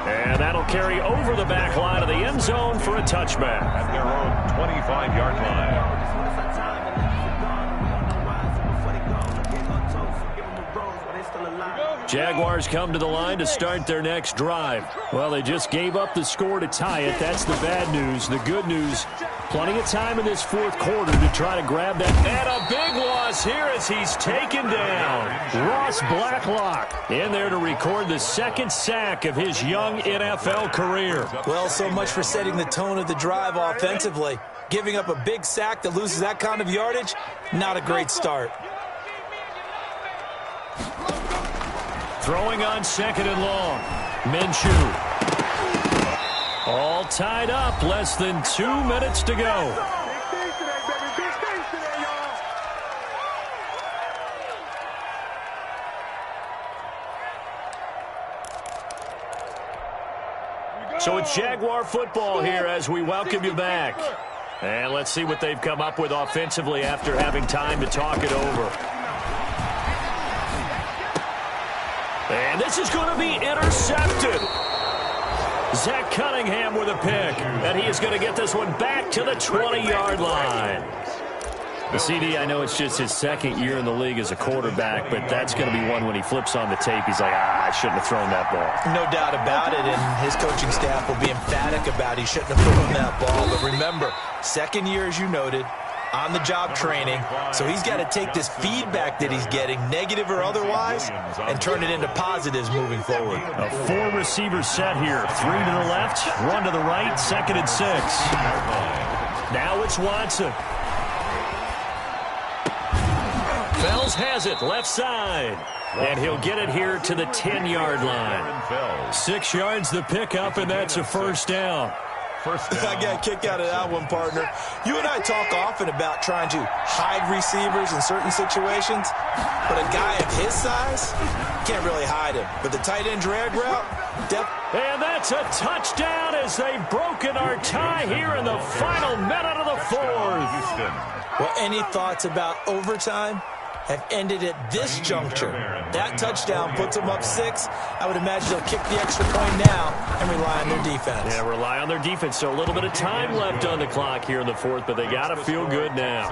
And that'll carry over the back line of the end zone for a touchback. At their own 25-yard line. Jaguars come to the line to start their next drive. Well, they just gave up the score to tie it. That's the bad news. The good news, plenty of time in this 4th quarter to try to grab that. And a big loss here as he's taken down. Ross Blacklock in there to record the 2nd sack of his young NFL career. Well, so much for setting the tone of the drive offensively. Giving up a big sack that loses that kind of yardage, not a great start. Throwing on 2nd and long. Minshew. All tied up. Less than 2 minutes to go. So it's Jaguar football here as we welcome you back. And let's see what they've come up with offensively after having time to talk it over. And this is going to be intercepted. Zach Cunningham with a pick. And he is going to get this one back to the 20-yard line. The CD, I know it's just his second year in the league as a quarterback, but that's going to be one when he flips on the tape. He's like, I shouldn't have thrown that ball. No doubt about it, and his coaching staff will be emphatic about he shouldn't have thrown that ball. But remember, second year, as you noted, on-the-job training, so he's got to take this feedback that he's getting, negative or otherwise, and turn it into positives moving forward. A 4-receiver set here. 3 to the left, 1 to the right, 2nd and 6. Now it's Watson. Fells has it, left side. And he'll get it here to the 10-yard line. 6 yards the pickup, and that's a first down. I got a kick out of that one, partner. You and I talk often about trying to hide receivers in certain situations, but a guy of his size, can't really hide him. But the tight end drag route, and that's a touchdown as they've broken our tie here in the final minute of the 4th. Well, any thoughts about overtime? Have ended at this juncture. That touchdown puts them up 6. I would imagine they'll kick the extra point now and rely on their defense. Yeah, rely on their defense. So a little bit of time left on the clock here in the 4th, but they got to feel good now.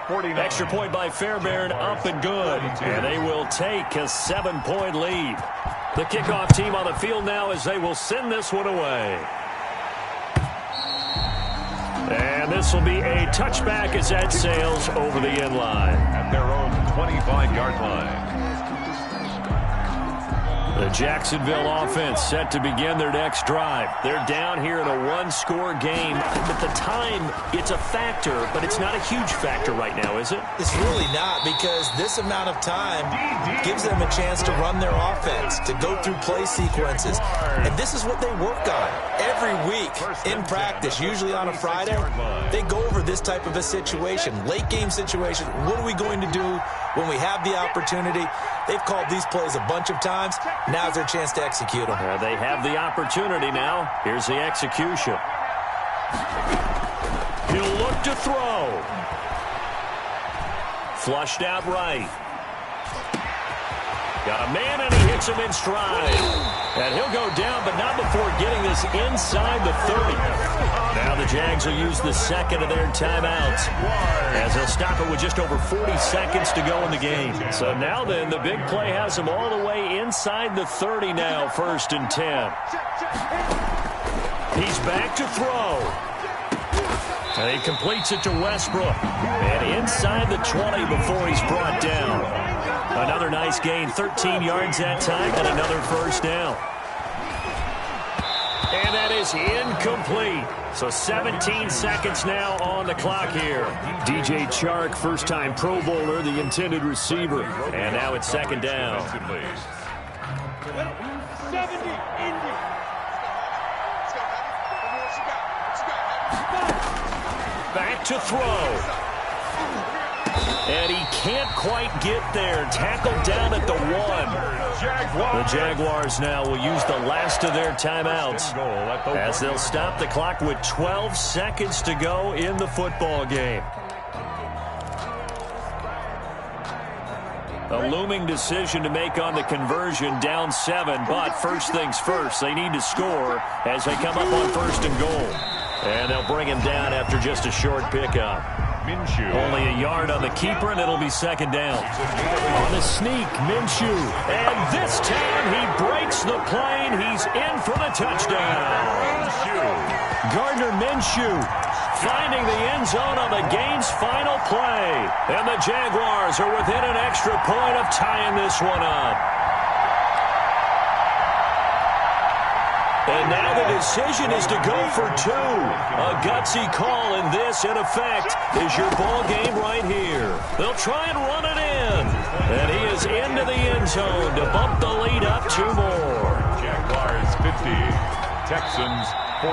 Extra point by Fairbairn, up and good. And they will take a 7-point lead. The kickoff team on the field now as they will send this one away. And this will be a touchback as that sails over the end line. At their own 25-yard line. The Jacksonville offense set to begin their next drive. They're down here in a 1-score game. But the time, it's a factor, but it's not a huge factor right now, is it? It's really not, because this amount of time gives them a chance to run their offense, to go through play sequences. And this is what they work on every week in practice, usually on a Friday. They go over this type of a situation, late-game situation. What are we going to do when we have the opportunity? They've called these plays a bunch of times. Now's their chance to execute them. They have the opportunity now. Here's the execution. He'll look to throw. Flushed out right. Got a man, and he hits him in stride. And he'll go down, but not before getting this inside the 30. Now the Jags will use the second of their timeouts, as they'll stop it with just over 40 seconds to go in the game. So now then, the big play has them all the way inside the 30 now, 1st and 10. He's back to throw. And he completes it to Westbrook. And inside the 20 before he's brought down. Another nice gain, 13 yards that time, and another first down. And that is incomplete. So 17 seconds now on the clock here. DJ Chark, first-time Pro Bowler, the intended receiver. And now it's 2nd down. 70, Indy. Back to throw. And he can't quite get there. Tackled down at the 1. The Jaguars now will use the last of their timeouts as they'll stop the clock with 12 seconds to go in the football game. A looming decision to make on the conversion, down 7. But first things first, they need to score as they come up on 1st and goal. And they'll bring him down after just a short pickup. Only a yard on the keeper, and it'll be 2nd down. On the sneak, Minshew. And this time he breaks the plane. He's in for the touchdown. Gardner Minshew finding the end zone on the game's final play. And the Jaguars are within an extra point of tying this one up. And now the decision is to go for 2. A gutsy call, and this, in effect, is your ball game right here. They'll try and run it in. And he is into the end zone to bump the lead up 2 more. Jaguars 50, Texans 49.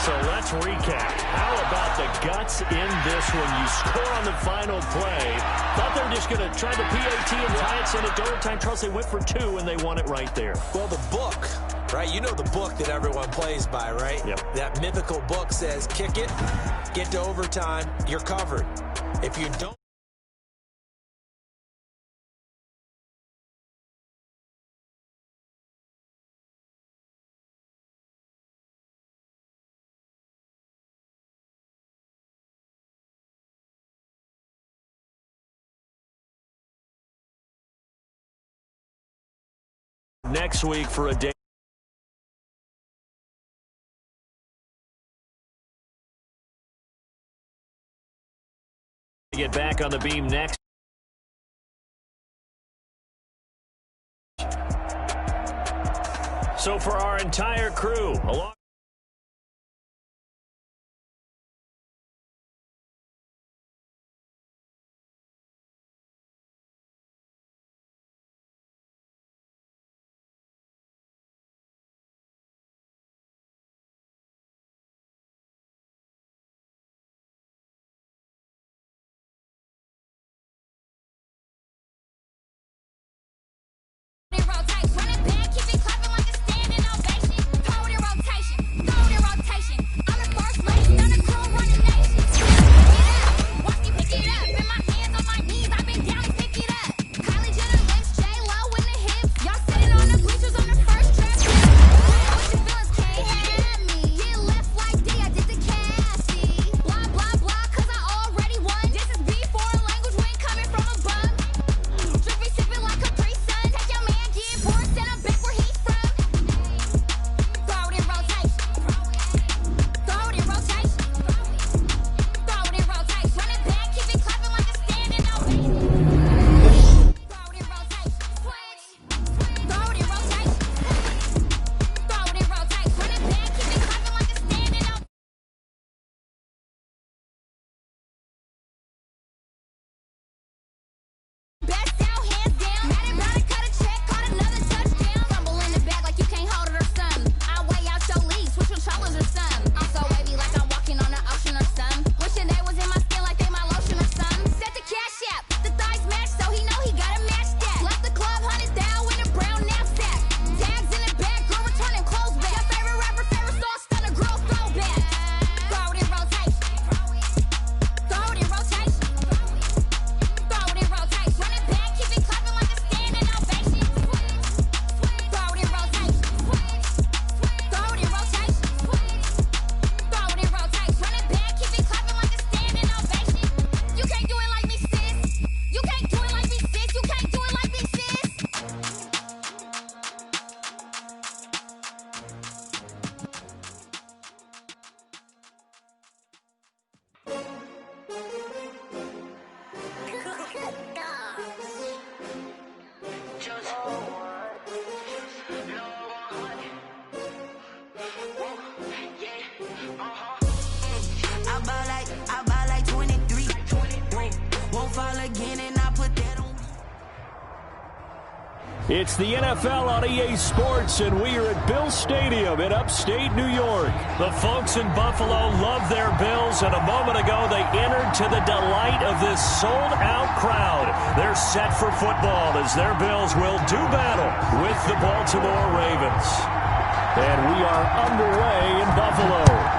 So let's recap. How about the guts in this one? You score on the final play. Thought there'd just going to try the PAT and tie it, send it to overtime. Charles, they went for 2, and they won it right there. Well, the book, right? You know the book that everyone plays by, right? Yep. That mythical book says, kick it, get to overtime, you're covered. If you don't. Next week for a day. Get back on the beam next. So for our entire crew, along It's the NFL on EA Sports, and we are at Bill Stadium in upstate New York. The folks in Buffalo love their Bills, and a moment ago they entered to the delight of this sold-out crowd. They're set for football as their Bills will do battle with the Baltimore Ravens. And we are underway in Buffalo.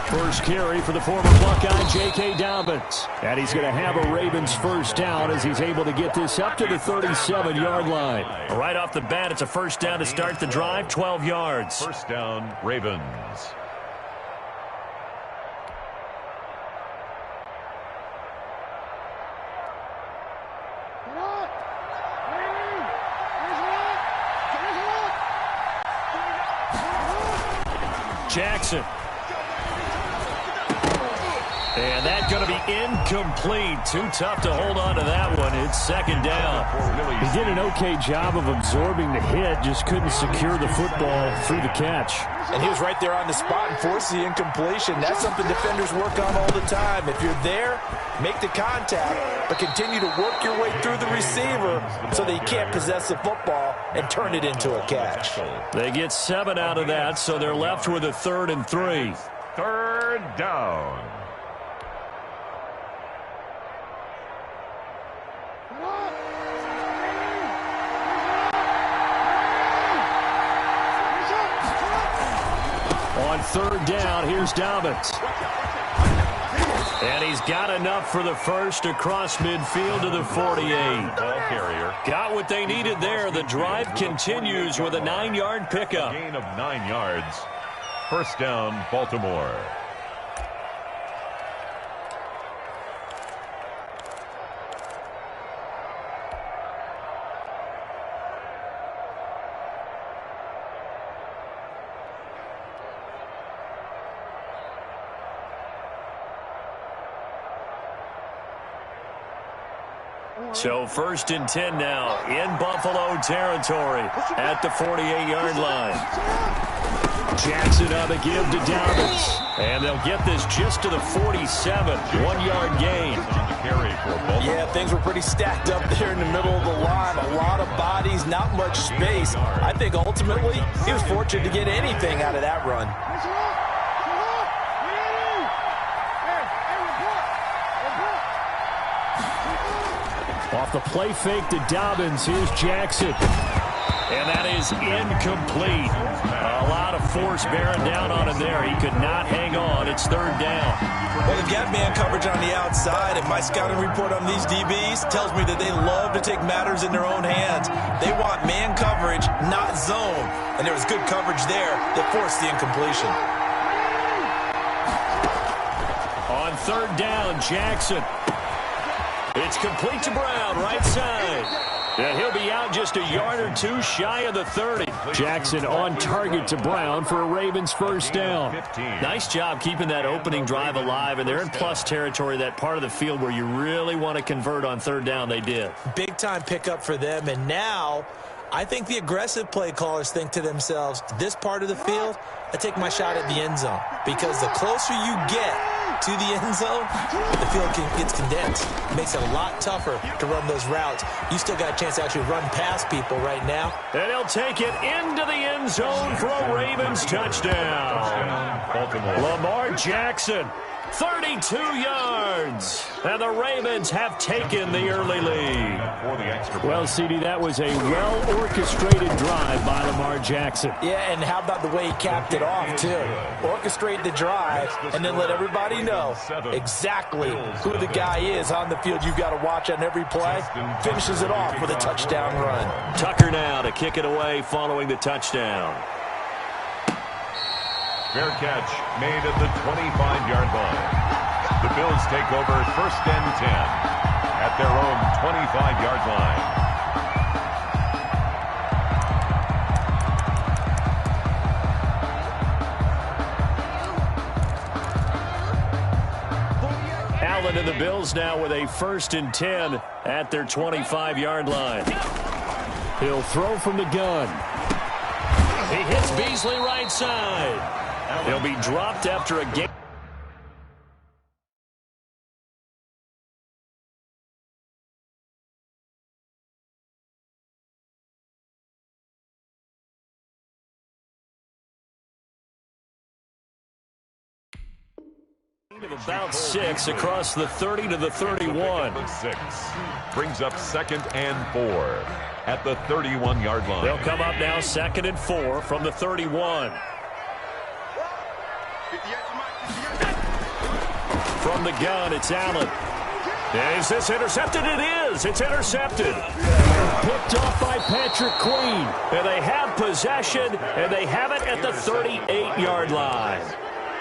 First carry for the former Buckeye, J.K. Dobbins. And he's going to have a Ravens first down as he's able to get this up to the 37-yard line. Right off the bat, it's a first down to start the drive, 12 yards. First down, Ravens. Jackson. And that's going to be incomplete. Too tough to hold on to that one. It's second down. He did an okay job of absorbing the hit, just couldn't secure the football through the catch. And he was right there on the spot and forced the incompletion. That's something defenders work on all the time. If you're there, make the contact, but continue to work your way through the receiver so that you can't possess the football and turn it into a catch. They get 7 out of that, so they're left with a 3rd and 3. Third down. On 3rd down, here's Dobbins. And he's got enough for the first across midfield to the 48. Ball carrier. Got what they needed there. The drive continues with a 9-yard pickup. Gain of 9 yards. First down, Baltimore. So 1st and 10 now in Buffalo territory at the 48-yard line. Jackson on the give to Dobbins. And they'll get this just to the 47. 1-yard gain. Yeah, things were pretty stacked up there in the middle of the line. A lot of bodies, not much space. I think ultimately he was fortunate to get anything out of that run. Off the play fake to Dobbins, here's Jackson. And that is incomplete. A lot of force bearing down on him there. He could not hang on. It's 3rd down. Well, they've got man coverage on the outside, and my scouting report on these DBs tells me that they love to take matters in their own hands. They want man coverage, not zone. And there was good coverage there that forced the incompletion. On 3rd down, Jackson. It's complete to Brown, right side. And he'll be out just a yard or two shy of the 30. Jackson on target to Brown for a Ravens first down. Nice job keeping that opening drive alive, and they're in plus territory, that part of the field where you really want to convert on 3rd down. They did. Big-time pickup for them, and now I think the aggressive play callers think to themselves, this part of the field, I take my shot at the end zone, because the closer you get to the end zone, the field gets condensed. It makes it a lot tougher to run those routes. You still got a chance to actually run past people right now. And he'll take it into the end zone for a Ravens touchdown. Lamar Jackson, 32 yards. And the Ravens have taken the early lead. Well, CD, that was a well-orchestrated drive by Lamar Jackson. Yeah, and how about the way he capped it off, too? Orchestrate the drive and then let everybody know exactly who the guy is on the field you've got to watch on every play. Finishes it off with a touchdown run. Tucker now to kick it away following the touchdown. Fair catch made at the 25-yard line. The Bills take over 1st and 10 at their own 25-yard line. Allen and the Bills now with a 1st and 10 at their 25-yard line. He'll throw from the gun. He hits Beasley right side. He'll be dropped after a game. Of about 6 across the 30 to the 31. 6 brings up 2nd and 4 at the 31-yard line. They'll come up now 2nd and 4 from the 31. From the gun, it's Allen. Is this intercepted? It is. It's intercepted. Picked off by Patrick Queen. And they have possession, and they have it at the 38-yard line.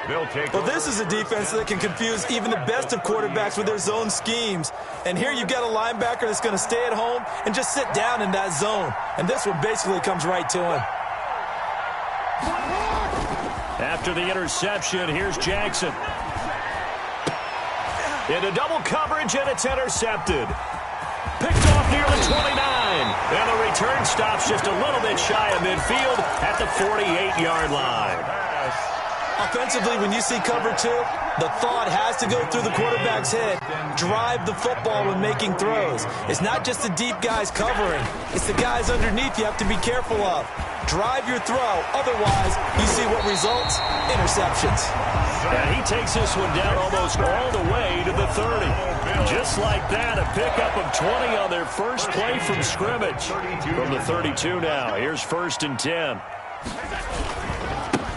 Well, this is a defense that can confuse even the best of quarterbacks with their zone schemes. And here you've got a linebacker that's going to stay at home and just sit down in that zone. And this one basically comes right to him. After the interception, here's Jackson. Into double coverage, and it's intercepted. Picked off near the 29. And the return stops just a little bit shy of midfield at the 48-yard line. Offensively, when you see cover two, the thought has to go through the quarterback's head. Drive the football when making throws. It's not just the deep guys covering. It's the guys underneath you have to be careful of. Drive your throw. Otherwise, you see what results? Interceptions. And he takes this one down almost all the way to the 30. Just like that, a pickup of 20 on their first play from scrimmage. From the 32 now, here's 1st and 10.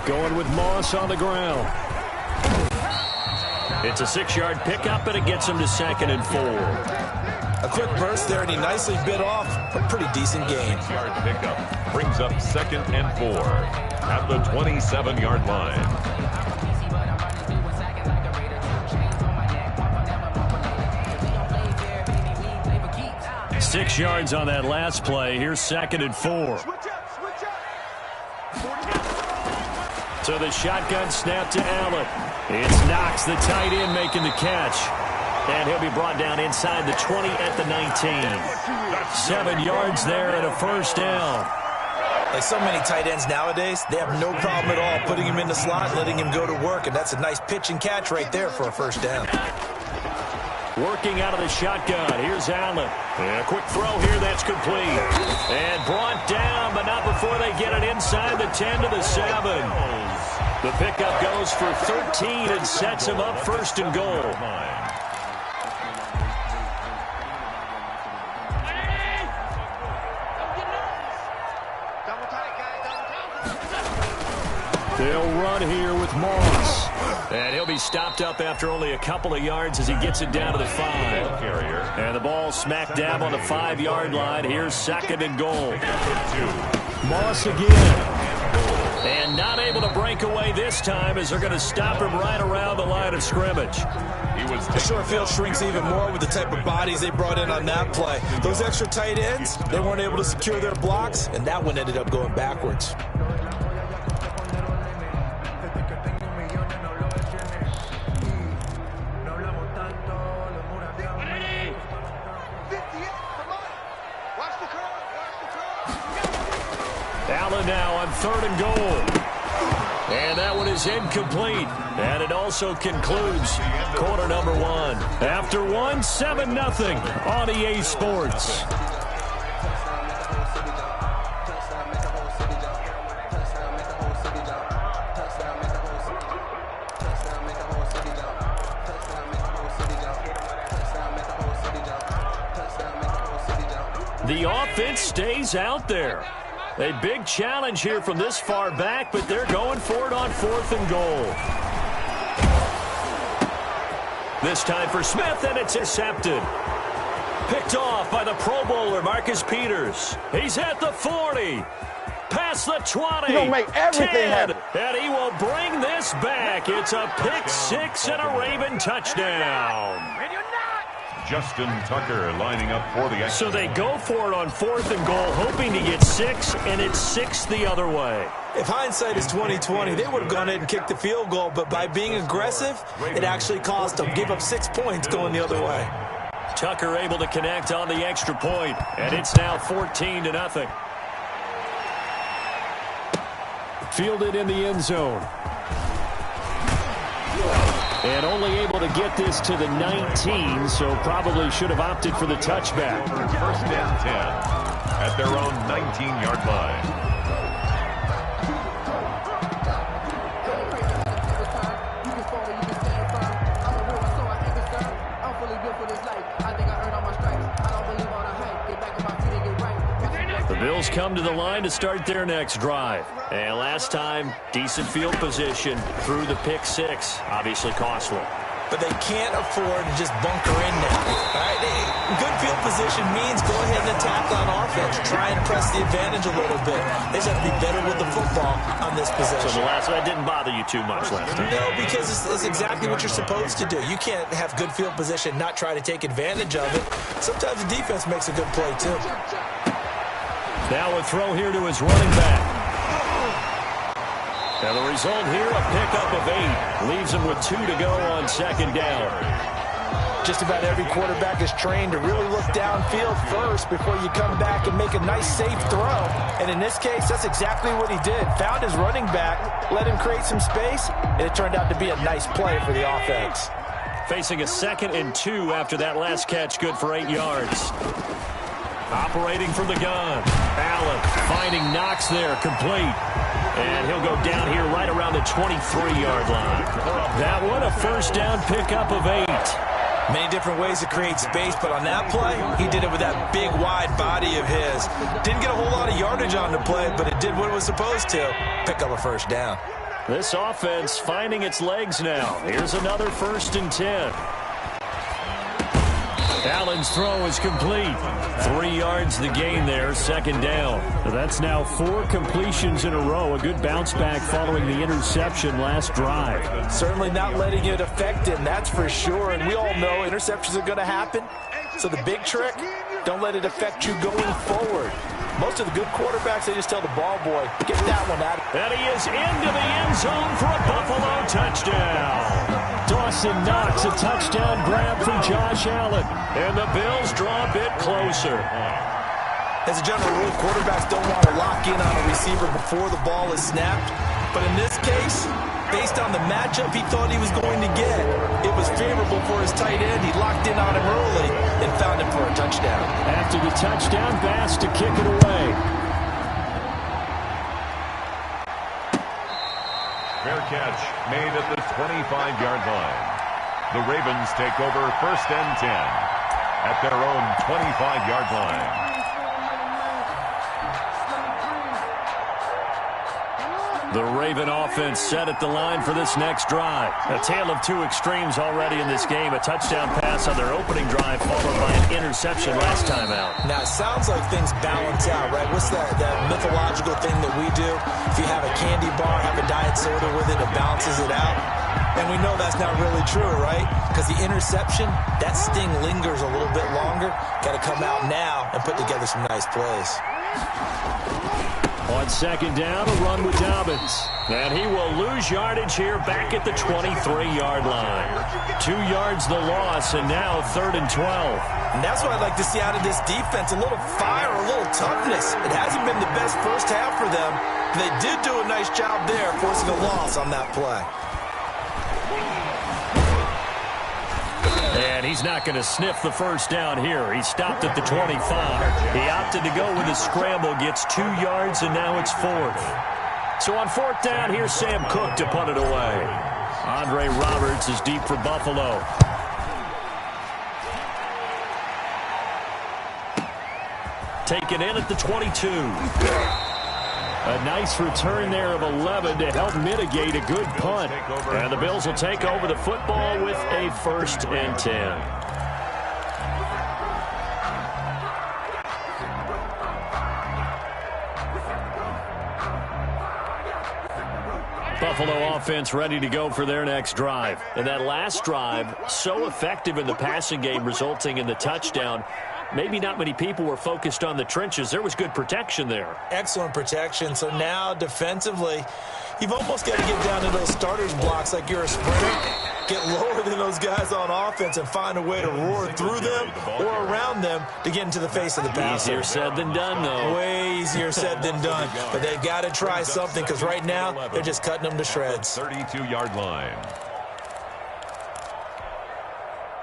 Going with Moss on the ground. It's a 6-yard pickup, and it gets him to 2nd and 4. A quick burst there, and he nicely bit off a pretty decent gain. 6-yard pickup brings up 2nd and 4 at the 27-yard line. 6 yards on that last play. Here's 2nd and 4. So the shotgun snap to Allen. It's Knox, the tight end, making the catch. And he'll be brought down inside the 20 at the 19. 7 yards there and a 1st down. Like so many tight ends nowadays, they have no problem at all putting him in the slot, letting him go to work, and that's a nice pitch and catch right there for a 1st down. Working out of the shotgun. Here's Allen. And a quick throw here that's complete. And brought down, but not before they get it inside the 10 to the 7. The pickup goes for 13 and sets him up 1st and goal. They'll run here with Moss. And he'll be stopped up after only a couple of yards as he gets it down to the 5. And the ball smack dab on the 5-yard line. Here's 2nd and goal. Moss again. And not able to break away this time as they're going to stop him right around the line of scrimmage. The short field shrinks even more with the type of bodies they brought in on that play. Those extra tight ends, they weren't able to secure their blocks, and that one ended up going backwards. Allen now on 3rd and goal. And that one is incomplete. And it also concludes quarter number 1. After 1, 7-0 on EA Sports. The offense stays out there. A big challenge here from this far back, but they're going for it on 4th and goal. This time for Smith, and it's intercepted. Picked off by the Pro Bowler, Marcus Peters. He's at the 40. Past the 20. He's gonna make everything 10, happen. and he will bring this back. It's a pick 6 and a Raven touchdown. Justin Tucker lining up for the extra. So they go for it on 4th and goal, hoping to get 6, and it's 6 the other way. If hindsight is 20/20, they would have gone ahead and kicked the field goal, but by being aggressive, it actually cost them. Gave up 6 points going the other way. Tucker able to connect on the extra point, and it's now 14-0. Fielded in the end zone. And only able to get this to the 19, so probably should have opted for the touchback. 1st and 10 at their own 19-yard line. The Bills come to the line to start their next drive. And last time, decent field position through the pick 6. Obviously costly. But they can't afford to just bunker in now. All right? Good field position means go ahead and attack on offense. Try and press the advantage a little bit. They just have to be better with the football on this possession. So the last one didn't bother you too much last time? No, because it's exactly what you're supposed to do. You can't have good field position, not try to take advantage of it. Sometimes the defense makes a good play, too. Now a throw here to his running back. And the result here, a pickup of 8. Leaves him with 2 to go on 2nd down. Just about every quarterback is trained to really look downfield first before you come back and make a nice, safe throw. And in this case, that's exactly what he did. Found his running back, let him create some space, and it turned out to be a nice play for the offense. Facing a 2nd and 2 after that last catch, good for 8 yards. Operating from the gun. Allen finding Knox there, complete. And he'll go down here right around the 23-yard line. That one, a first down pickup of 8. Many different ways to create space, but on that play, he did it with that big, wide body of his. Didn't get a whole lot of yardage on the play, but it did what it was supposed to. Pick up a first down. This offense finding its legs now. Here's another 1st and 10. Allen's throw is complete. 3 yards the gain there, 2nd down. That's now 4 completions in a row. A good bounce back following the interception last drive. Certainly not letting it affect him, that's for sure. And we all know interceptions are going to happen. So the big trick, don't let it affect you going forward. Most of the good quarterbacks, they just tell the ball boy, get that one out. And he is into the end zone for a Buffalo touchdown. Dawson Knox, a touchdown grab for Josh Allen. And the Bills draw a bit closer. As a general rule, quarterbacks don't want to lock in on a receiver before the ball is snapped. But in this case, based on the matchup he thought he was going to get, it was favorable for his tight end. He locked in on him early and found him for a touchdown. After the touchdown, Bass to kick it away. Fair catch made at the 25-yard line. The Ravens take over 1st and 10 at their own 25-yard line. The Raven offense set at the line for this next drive. A tale of 2 extremes already in this game. A touchdown pass on their opening drive followed by an interception last time out. Now, it sounds like things balance out, right? What's that mythological thing that we do? If you have a candy bar, have a diet soda with it, it balances it out. And we know that's not really true, right? Because the interception, that sting lingers a little bit longer. Got to come out now and put together some nice plays. On 2nd down, a run with Dobbins. And he will lose yardage here back at the 23-yard line. 2 yards the loss, and now 3rd and 12. And that's what I'd like to see out of this defense, a little fire, a little toughness. It hasn't been the best first half for them. They did do a nice job there, forcing a loss on that play. And he's not going to sniff the first down here. He stopped at the 25. He opted to go with a scramble, gets 2 yards, and now it's 4th. So on 4th down, here's Sam Cook to punt it away. Andre Roberts is deep for Buffalo. Taken in at the 22. A nice return there of 11 to help mitigate a good punt. And the Bills will take over the football with a 1st and 10. Buffalo offense ready to go for their next drive. And that last drive, so effective in the passing game, resulting in the touchdown. Maybe not many people were focused on the trenches. There was good protection there. Excellent protection. So now defensively, you've almost got to get down to those starters blocks like you're a sprinter. Get lower than those guys on offense and find a way to roar through them or around them to get into the face of the passer. Easier said than done, though. Way easier said than done. But they've got to try something because right now they're just cutting them to shreds. 32-yard line.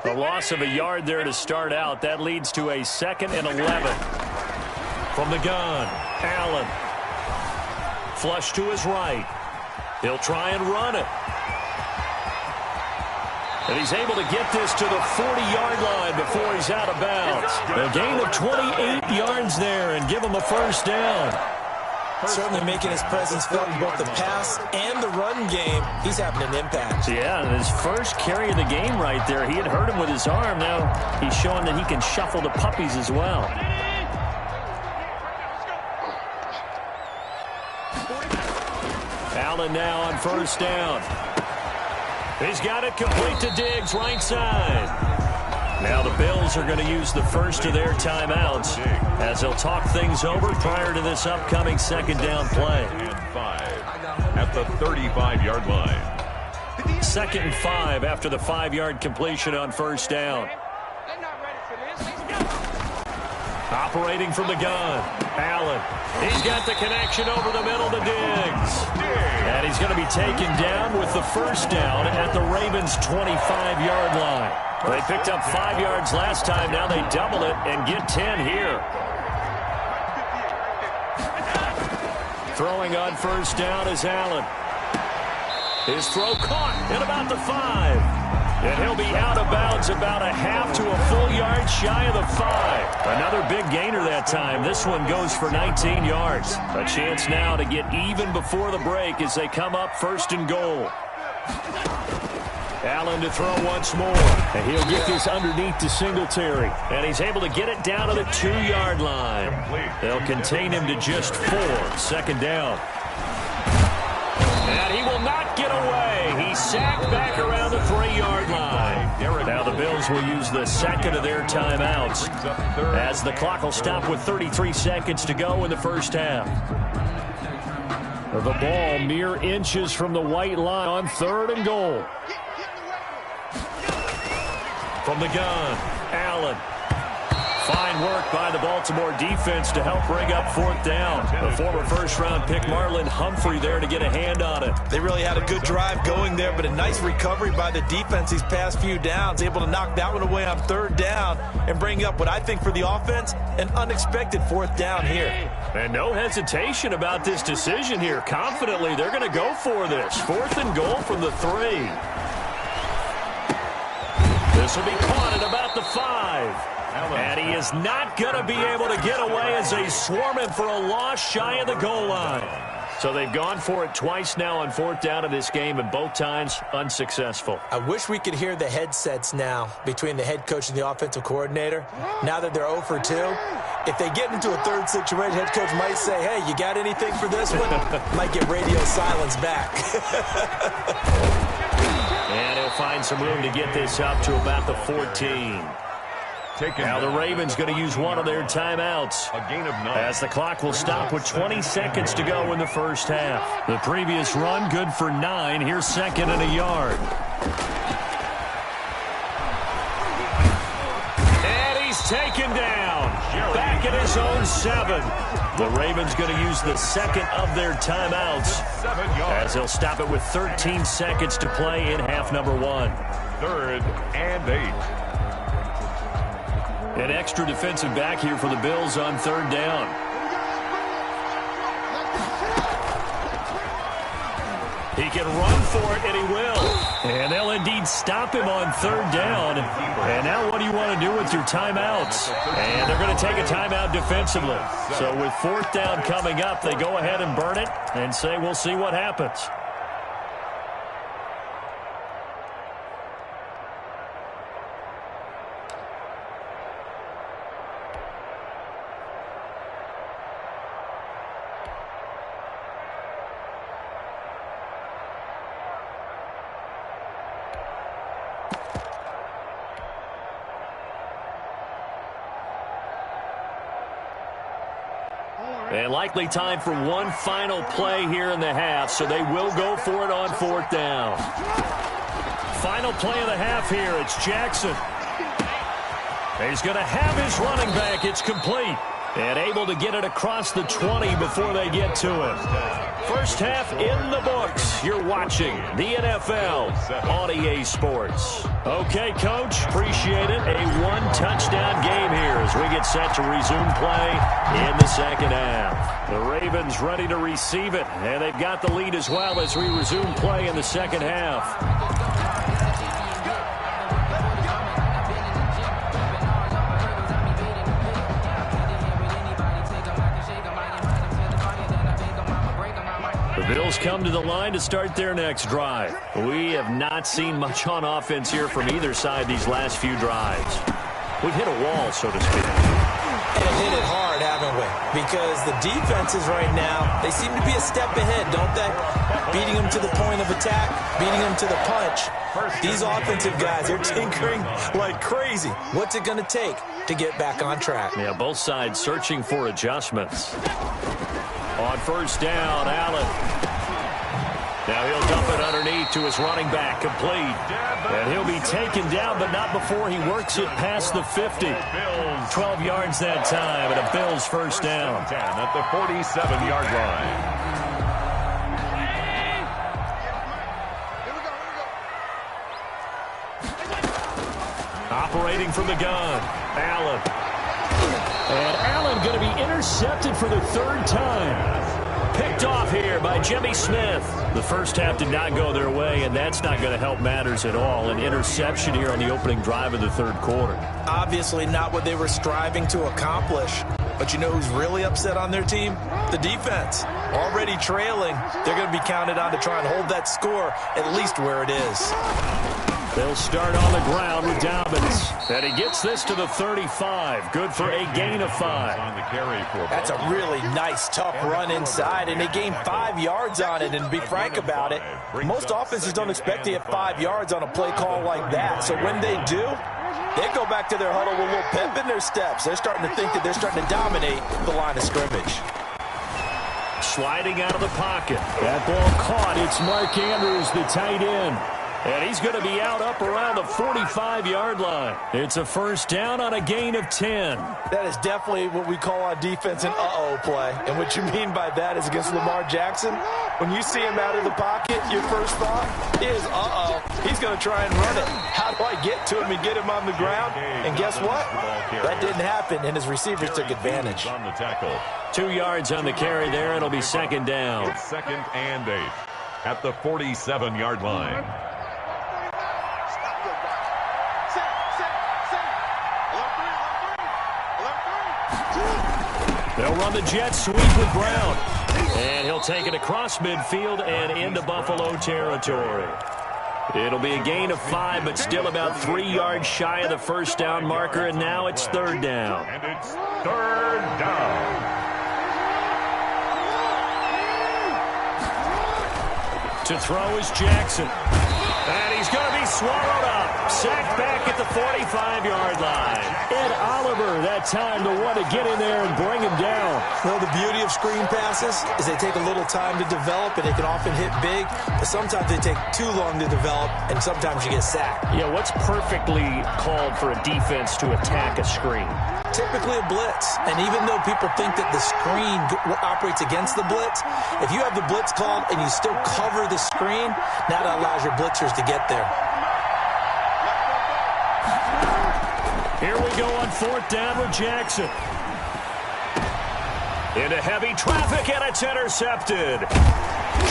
A loss of a yard there to start out. That leads to a 2nd and 11. From the gun, Allen. Flush to his right. He'll try and run it. And he's able to get this to the 40-yard line before he's out of bounds. A gain of 28 yards there and give him a 1st down. Certainly making his presence felt in both the pass and the run game. He's having an impact. Yeah, and his first carry of the game right there, he had hurt him with his arm. Now he's showing that he can shuffle the puppies as well. Allen now on 1st down. He's got it complete to Diggs, right side. Now the Bills are going to use the first of their timeouts as they'll talk things over prior to this upcoming 2nd down play. And 5 at the 35-yard line. 2nd and 5 after the 5-yard completion on 1st down. Separating from the gun. Allen. He's got the connection over the middle to Diggs. And he's going to be taken down with the first down at the Ravens' 25-yard line. They picked up 5 yards last time. Now they double it and get 10 here. Throwing on first down is Allen. His throw caught at about the 5. And he'll be out of bounds about a half to a full yard shy of the 5. Another big gainer that time. This one goes for 19 yards. A chance now to get even before the break as they come up first and goal. Allen to throw once more. And he'll get this underneath to Singletary. And he's able to get it down to the 2-yard line. They'll contain him to just 4. Second down. And he will not get away. He's sacked back around the 3-yard line. Now the Bills will use the second of their timeouts as the clock will stop with 33 seconds to go in the first half. The ball mere inches from the white line on 3rd and goal. From the gun, Allen. Fine work by the Baltimore defense to help bring up 4th down. The former first-round pick Marlon Humphrey there to get a hand on it. They really had a good drive going there, but a nice recovery by the defense these past few downs, able to knock that one away on 3rd down and bring up what I think for the offense, an unexpected 4th down here. And no hesitation about this decision here. Confidently, they're going to go for this. 4th and goal from the 3. This will be caught at about the 5. And he is not going to be able to get away as they swarm him for a loss shy of the goal line. So they've gone for it twice now on 4th down in this game, and both times unsuccessful. I wish we could hear the headsets now between the head coach and the offensive coordinator. Now that they're 0 for 2, if they get into a 3rd situation, head coach might say, hey, you got anything for this one? Might get radio silence back. And he'll find some room to get this up to about the 14. Now the Ravens going to use one of their timeouts as the clock will stop with 20 seconds to go in the first half. The previous run good for 9. Here's 2nd and a yard. And he's taken down. Back at his own 7. The Ravens going to use the 2nd of their timeouts as they'll stop it with 13 seconds to play in half number 1. 3rd and 8. An extra defensive back here for the Bills on 3rd down. He can run for it, and he will. And they'll indeed stop him on 3rd down. And now what do you want to do with your timeouts? And they're going to take a timeout defensively. So with 4th down coming up, they go ahead and burn it and say we'll see what happens. And likely time for one final play here in the half, so they will go for it on 4th down. Final play of the half here. It's Jackson. He's going to have his running back. It's complete. And able to get it across the 20 before they get to him. First half in the books. You're watching the NFL on EA Sports. Okay, Coach, appreciate it. A one-touchdown game here as we get set to resume play in the second half. The Ravens ready to receive it, and they've got the lead as well as we resume play in the second half. The Bills come to the line to start their next drive. We have not seen much on offense here from either side these last few drives. We've hit a wall, so to speak. And hit it hard, haven't we? Because the defenses right now, they seem to be a step ahead, don't they? Beating them to the point of attack, beating them to the punch. These offensive guys, they're tinkering like crazy. What's it going to take to get back on track? Yeah, both sides searching for adjustments. On first down, Allen. Now he'll dump it underneath to his running back, complete. And he'll be taken down, but not before he works it past the 50. 12 yards that time, and a Bills first down. 10 at the 47-yard line. Operating from the gun, Allen. And Allen going to be intercepted for the third time. Picked off here by Jimmy Smith. The first half did not go their way, and that's not going to help matters at all. An interception here on the opening drive of the third quarter. Obviously not what they were striving to accomplish. But you know who's really upset on their team? The defense. Already trailing, they're going to be counted on to try and hold that score at least where it is. They'll start on the ground with Dobbins. And he gets this to the 35. Good for a gain of 5. That's a really nice, tough run inside, and they gained 5 yards on it. And to be frank about it, most offenses don't expect to get 5 yards on a play call like that. So when they do, they go back to their huddle with a little pep in their steps. They're starting to think that they're starting to dominate the line of scrimmage. Sliding out of the pocket. That ball caught. It's Mark Andrews, the tight end. And he's going to be out up around the 45-yard line. It's a first down on a gain of 10. That is definitely what we call on defense an uh-oh play. And what you mean by that is against Lamar Jackson, when you see him out of the pocket, your first thought is, uh-oh, he's going to try and run it. How do I get to him and get him on the ground? And guess what? That didn't happen, and his receivers took advantage. 2 yards on the carry there. It'll be second down. It's 2nd and 8 at the 47-yard line. They'll run the jet sweep with Brown. And he'll take it across midfield and into Buffalo territory. It'll be a gain of 5, but still about 3 yards shy of the first down marker, and now it's third down. And it's third down. To throw is Jackson. And he's going to be swallowed up. Sacked back at the 45-yard line. Ed Oliver, that time to want to get in there and bring him down. Well, the beauty of screen passes is they take a little time to develop, and they can often hit big, but sometimes they take too long to develop, and sometimes you get sacked. Yeah, what's perfectly called for a defense to attack a screen? Typically a blitz, and even though people think that the screen operates against the blitz, if you have the blitz called and you still cover the screen, now that allows your blitzers to get there. Here we go on fourth down with Jackson. Into heavy traffic, and it's intercepted.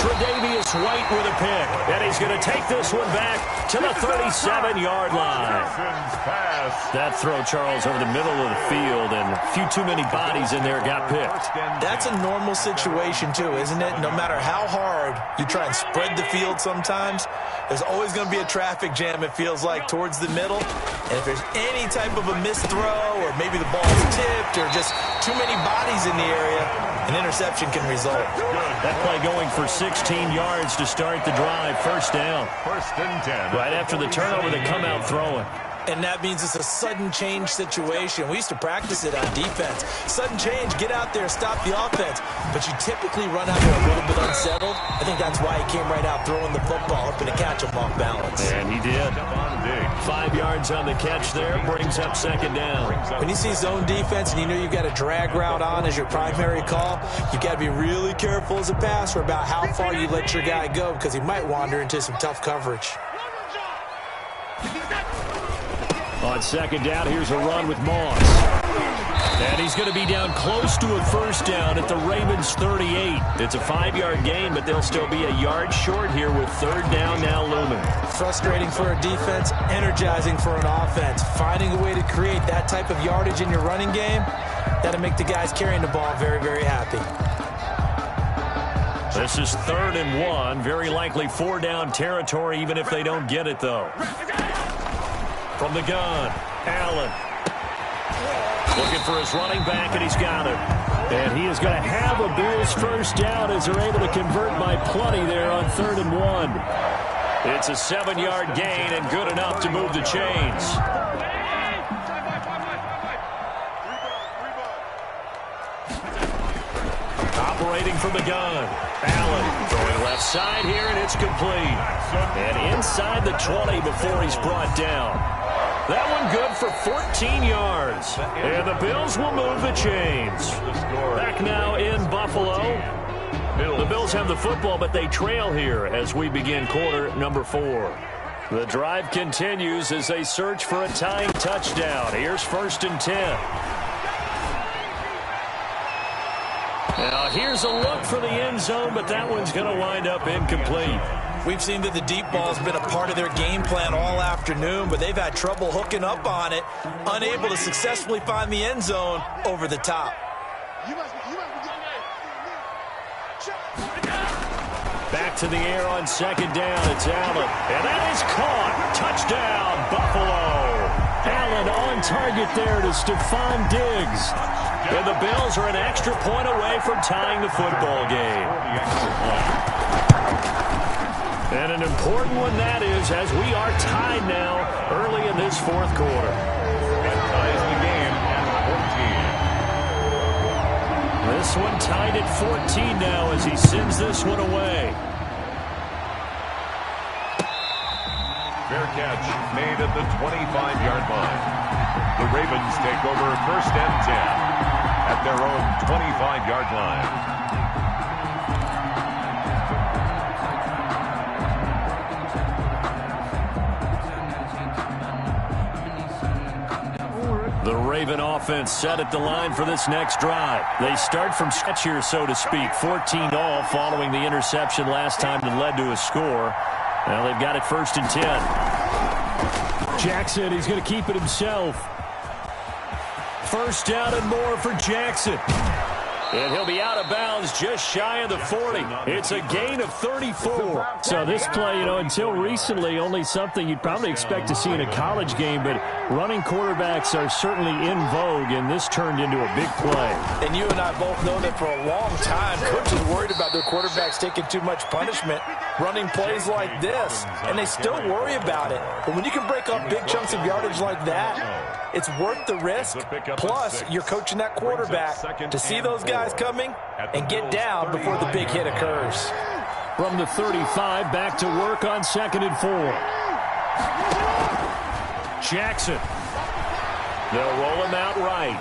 Tre'Davious White with a pick, and he's going to take this one back to the 37-yard line. That throw, Charles, over the middle of the field, and a few too many bodies in there got picked. That's a normal situation, too, isn't it? No matter how hard you try and spread the field sometimes, there's always going to be a traffic jam, it feels like, towards the middle. And if there's any type of a missed throw, or maybe the ball's tipped, or just too many bodies in the area, an interception can result. That play going for 16 yards to start the drive. First down. 1st and 10. Right after the turnover, they come out throwing. And that means it's a sudden change situation. We used to practice it on defense. Sudden change, get out there, stop the offense. But you typically run out there a little bit unsettled. I think that's why he came right out throwing the football, hoping to catch him off balance. And he did. 5 yards on the catch there, brings up second down. When you see zone defense and you know you've got a drag route on as your primary call, you've got to be really careful as a passer about how far you let your guy go, because he might wander into some tough coverage. On second down, here's a run with Moss. And he's going to be down close to a first down at the Ravens 38. It's a 5-yard gain, but they'll still be a yard short here with third down now looming. Frustrating for a defense, energizing for an offense. Finding a way to create that type of yardage in your running game, that'll make the guys carrying the ball very, very happy. This is 3rd and 1. Very likely 4-down territory, even if they don't get it, though. From the gun, Allen. Looking for his running back, and he's got it. And he is going to have a Bills first down as they're able to convert by plenty there on 3rd and 1. It's a 7-yard gain and good enough to move the chains. Operating from the gun. Allen throwing left side here, and it's complete. And inside the 20 before he's brought down. That one good for 14 yards. And the Bills will move the chains. Back now in Buffalo. The Bills have the football, but they trail here as we begin quarter number 4. The drive continues as they search for a tying touchdown. Here's 1st and 10. Now here's a look for the end zone, but that one's going to wind up incomplete. We've seen that the deep ball has been a part of their game plan all afternoon, but they've had trouble hooking up on it, unable to successfully find the end zone over the top. Back to the air on 2nd down. It's Allen. And that is caught. Touchdown, Buffalo. Allen on target there to Stephon Diggs. And the Bills are an extra point away from tying the football game. And an important one that is, as we are tied now early in this 4th quarter. That ties the game at 14. This one tied at 14 now as he sends this one away. Fair catch made at the 25-yard line. The Ravens take over 1st and 10 at their own 25-yard line. The Raven offense set at the line for this next drive. They start from scratch here, so to speak. 14-all following the interception last time that led to a score. Now they've got it 1st and 10. Jackson, he's going to keep it himself. 1st down and more for Jackson. And he'll be out of bounds just shy of the 40. It's a gain of 34. So this play, until recently, only something you'd probably expect to see in a college game, but running quarterbacks are certainly in vogue, and this turned into a big play. And you and I both know that for a long time, coaches worried about their quarterbacks taking too much punishment, running plays like this, and they still worry about it. But when you can break up big chunks of yardage like that, it's worth the risk. Plus, you're coaching that quarterback to see those guys coming and get down before the big hit occurs. From the 35, back to work on 2nd and 4. Jackson. They'll roll him out right.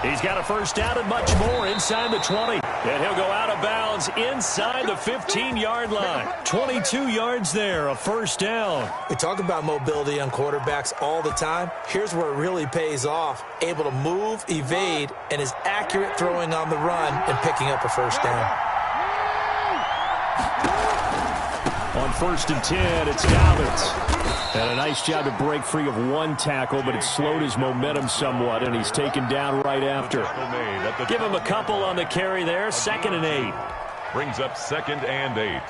He's got a 1st down and much more inside the 20. And he'll go out of bounds inside the 15-yard line. 22 yards there, a 1st down. We talk about mobility on quarterbacks all the time. Here's where it really pays off. Able to move, evade, and is accurate throwing on the run and picking up a 1st down. On 1st and 10, it's Dobbins. And a nice job to break free of one tackle, but it slowed his momentum somewhat, and he's taken down right after. Give him a couple on the carry there. 2nd and 8. Brings up 2nd and 8.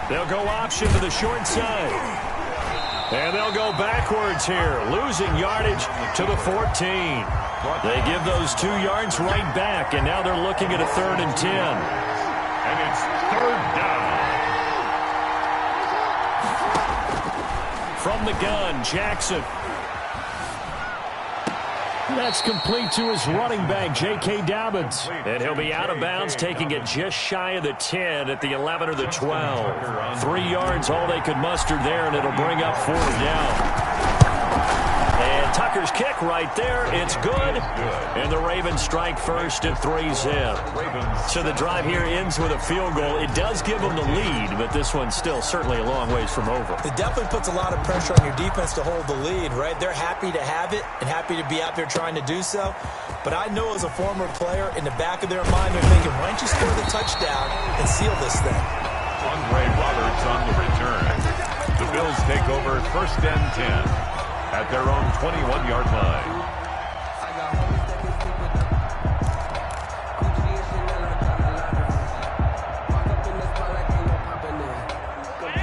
They'll go option to the short side. And they'll go backwards here, losing yardage to the 14. They give those 2 yards right back, and now they're looking at a 3rd and 10. And it's 3rd down. From the gun, Jackson. That's complete to his running back, J.K. Dobbins. And he'll be out of bounds, taking it just shy of the 10 at the 11 or the 12. 3 yards, all they could muster there, and it'll bring up 4th down. And Tucker's kick right there. It's good. And the Ravens strike first at 3-zip. So the drive here ends with a field goal. It does give them the lead, but this one's still certainly a long ways from over. It definitely puts a lot of pressure on your defense to hold the lead, right? They're happy to have it and happy to be out there trying to do so. But I know as a former player, in the back of their mind, they're thinking, why don't you score the touchdown and seal this thing? Andre Roberts on the return. The Bills take over 1st and 10 at their own 21-yard line.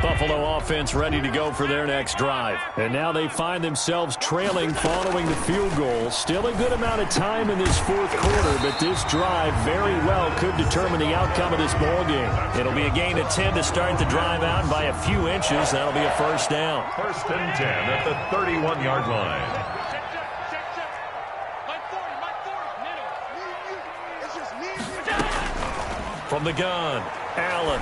Buffalo offense ready to go for their next drive. And now they find themselves trailing following the field goal. Still a good amount of time in this fourth quarter, but this drive very well could determine the outcome of this ball game. It'll be a gain of 10 to start the drive out by a few inches. That'll be a first down. First and 10 at the 31-yard line. From the gun, Allen.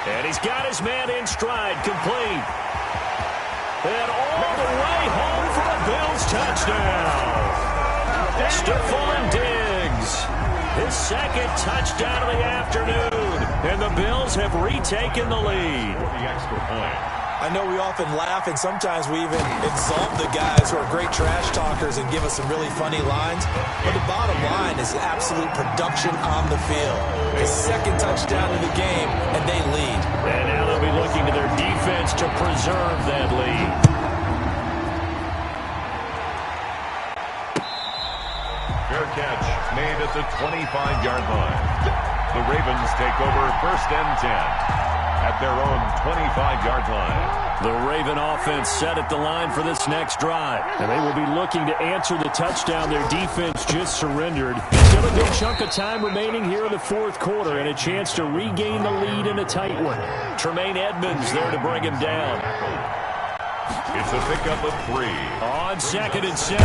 And he's got his man in stride, complete. And all the way home for a Bills touchdown. Stephon Diggs, his second touchdown of the afternoon. And the Bills have retaken the lead. The extra point. I know we often laugh, and sometimes we even exalt the guys who are great trash talkers and give us some really funny lines. But the bottom line is absolute production on the field. His second touchdown of the game, and they lead. And now they'll be looking to their defense to preserve that lead. Fair catch made at the 25-yard line. The Ravens take over first and 10. At their own 25-yard line. The Raven offense set at the line for this next drive. And they will be looking to answer the touchdown their defense just surrendered. Still a good chunk of time remaining here in the fourth quarter and a chance to regain the lead in a tight one. Tremaine Edmonds there to bring him down. It's a pickup of 3. On 2nd and 7,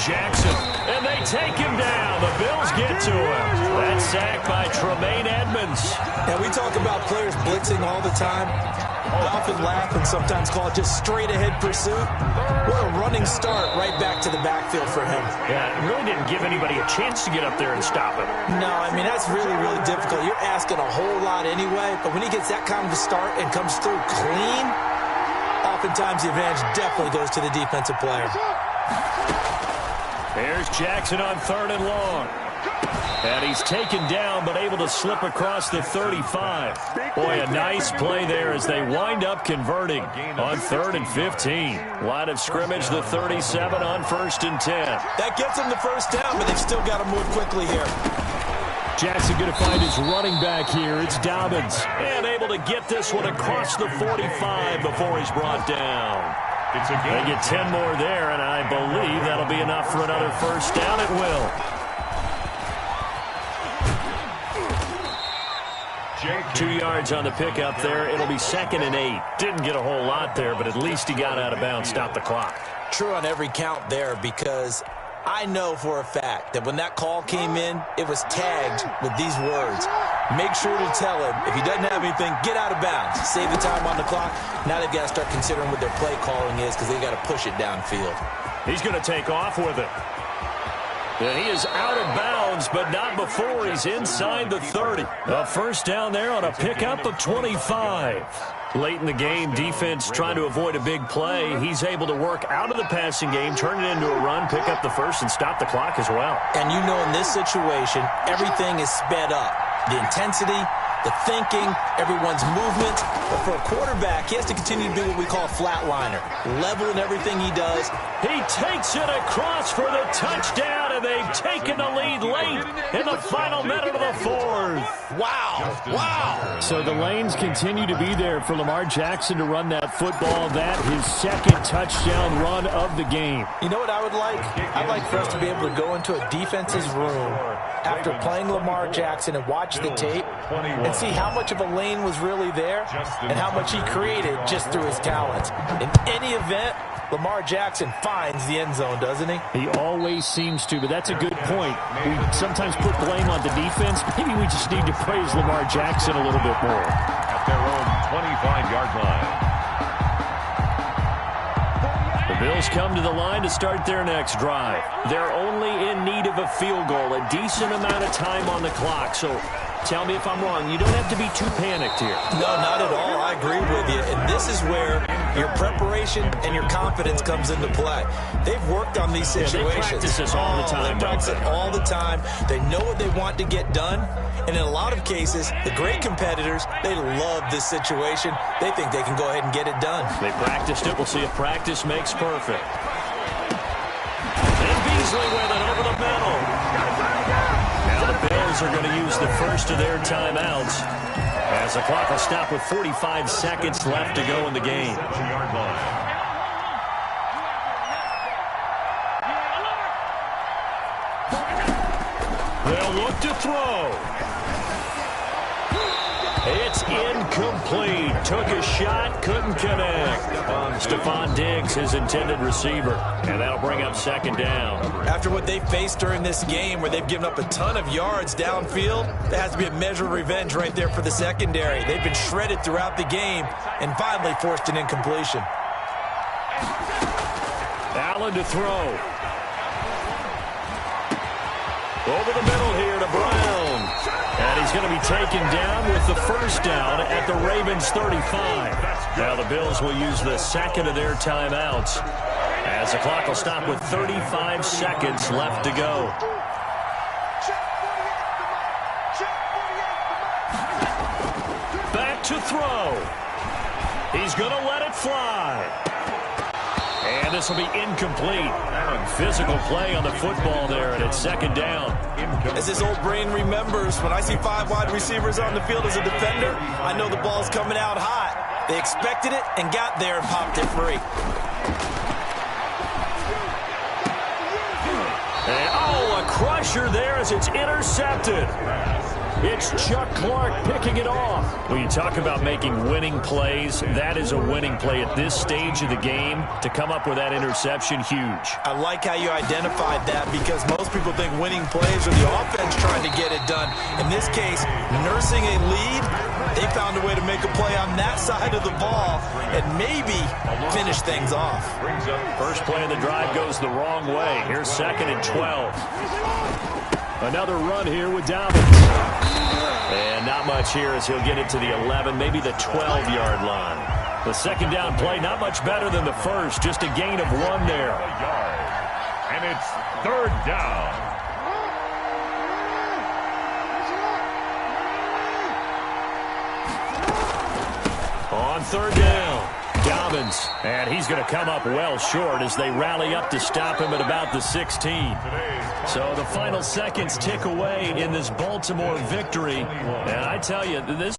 Jackson. And they take him down. The Bills get to him. That sack by Tremaine Edmonds. And we talk about players blitzing all the time. I often laugh and sometimes call it just straight-ahead pursuit. What a running start right back to the backfield for him. Yeah, it really didn't give anybody a chance to get up there and stop him. No, I mean, that's really, really difficult. You're asking a whole lot anyway, but when he gets that kind of a start and comes through clean, oftentimes the advantage definitely goes to the defensive player. There's Jackson on 3rd and long. And he's taken down, but able to slip across the 35. Boy, a nice play there as they wind up converting on 3rd and 15. Line of scrimmage, the 37 on 1st and 10. That gets them the first down, but they've still got to move quickly here. Jackson going to find his running back here. It's Dobbins. And able to get this one across the 45 before he's brought down. They get 10 more there, and I believe that'll be enough for another first down. It will. 2 yards on the pickup there. It'll be 2nd and 8. Didn't get a whole lot there, but at least he got out of bounds, stopped the clock. True on every count there, because I know for a fact that when that call came in, it was tagged with these words. Make sure to tell him, if he doesn't have anything, get out of bounds. Save the time on the clock. Now they've got to start considering what their play calling is because they've got to push it downfield. He's going to take off with it. And he is out of bounds, but not before he's inside the 30. A first down there on a pickup of 25. Late in the game, defense trying to avoid a big play. He's able to work out of the passing game, turn it into a run, pick up the first, and stop the clock as well. And you know in this situation, everything is sped up. The intensity, the thinking, everyone's movement. But for a quarterback, he has to continue to do what we call a flatliner. Level in everything he does. He takes it across for the touchdown, and they've taken the lead late in the final minute of the fourth. Wow. Wow. So the lanes continue to be there for Lamar Jackson to run that football. That his second touchdown run of the game. You know what I would like? I'd like for us to be able to go into a defense's room after playing Lamar Jackson and watch the tape and see how much of a lane was really there and how much he created just through his talents. In any event, Lamar Jackson finds the end zone, doesn't he? He always seems to, but that's a good point. We sometimes put blame on the defense. Maybe we just need to praise Lamar Jackson a little bit more. At their own 25-yard line. The Bills come to the line to start their next drive. They're only in need of a field goal, a decent amount of time on the clock. So tell me if I'm wrong. You don't have to be too panicked here. No, not at all. I agree with you. And this is where your preparation and your confidence comes into play. They've worked on these situations. They practice this all the time. They practice it all the time. They know what they want to get done. And in a lot of cases, the great competitors, they love this situation. They think they can go ahead and get it done. They practiced it. We'll see if practice makes perfect. And Beasley with it over the middle. Now the Bills are going to use the first of their timeouts. As the clock will stop with 45 seconds left to go in the game. They'll look to throw. It's incomplete. Took a shot, couldn't connect. Stephon Diggs, his intended receiver. And that'll bring up second down. After what they faced during this game where they've given up a ton of yards downfield, there has to be a measure of revenge right there for the secondary. They've been shredded throughout the game and finally forced an incompletion. Allen to throw. Over the middle here to Brown. And he's going to be taken down with the first down at the Ravens 35. Now the Bills will use the second of their timeouts as the clock will stop with 35 seconds left to go. Back to throw. He's going to let it fly. And this will be incomplete. Physical play on the football there, and it's second down. As his old brain remembers, when I see 5 wide receivers on the field as a defender, I know the ball's coming out hot. They expected it and got there and popped it free. And, a crusher there as it's intercepted. It's Chuck Clark picking it off. When you talk about making winning plays, that is a winning play at this stage of the game. To come up with that interception, huge. I like how you identified that because most people think winning plays are the offense trying to get it done. In this case, nursing a lead, they found a way to make a play on that side of the ball and maybe finish things off. First play of the drive goes the wrong way. Here's second and 12. Another run here with Dobbins. And not much here as he'll get it to the 11, maybe the 12-yard line. The second down play, not much better than the first, just a gain of 1 there. And it's third down. On third down, Dobbins. And he's going to come up well short as they rally up to stop him at about the 16. So the final seconds tick away in this Baltimore victory. And I tell you, this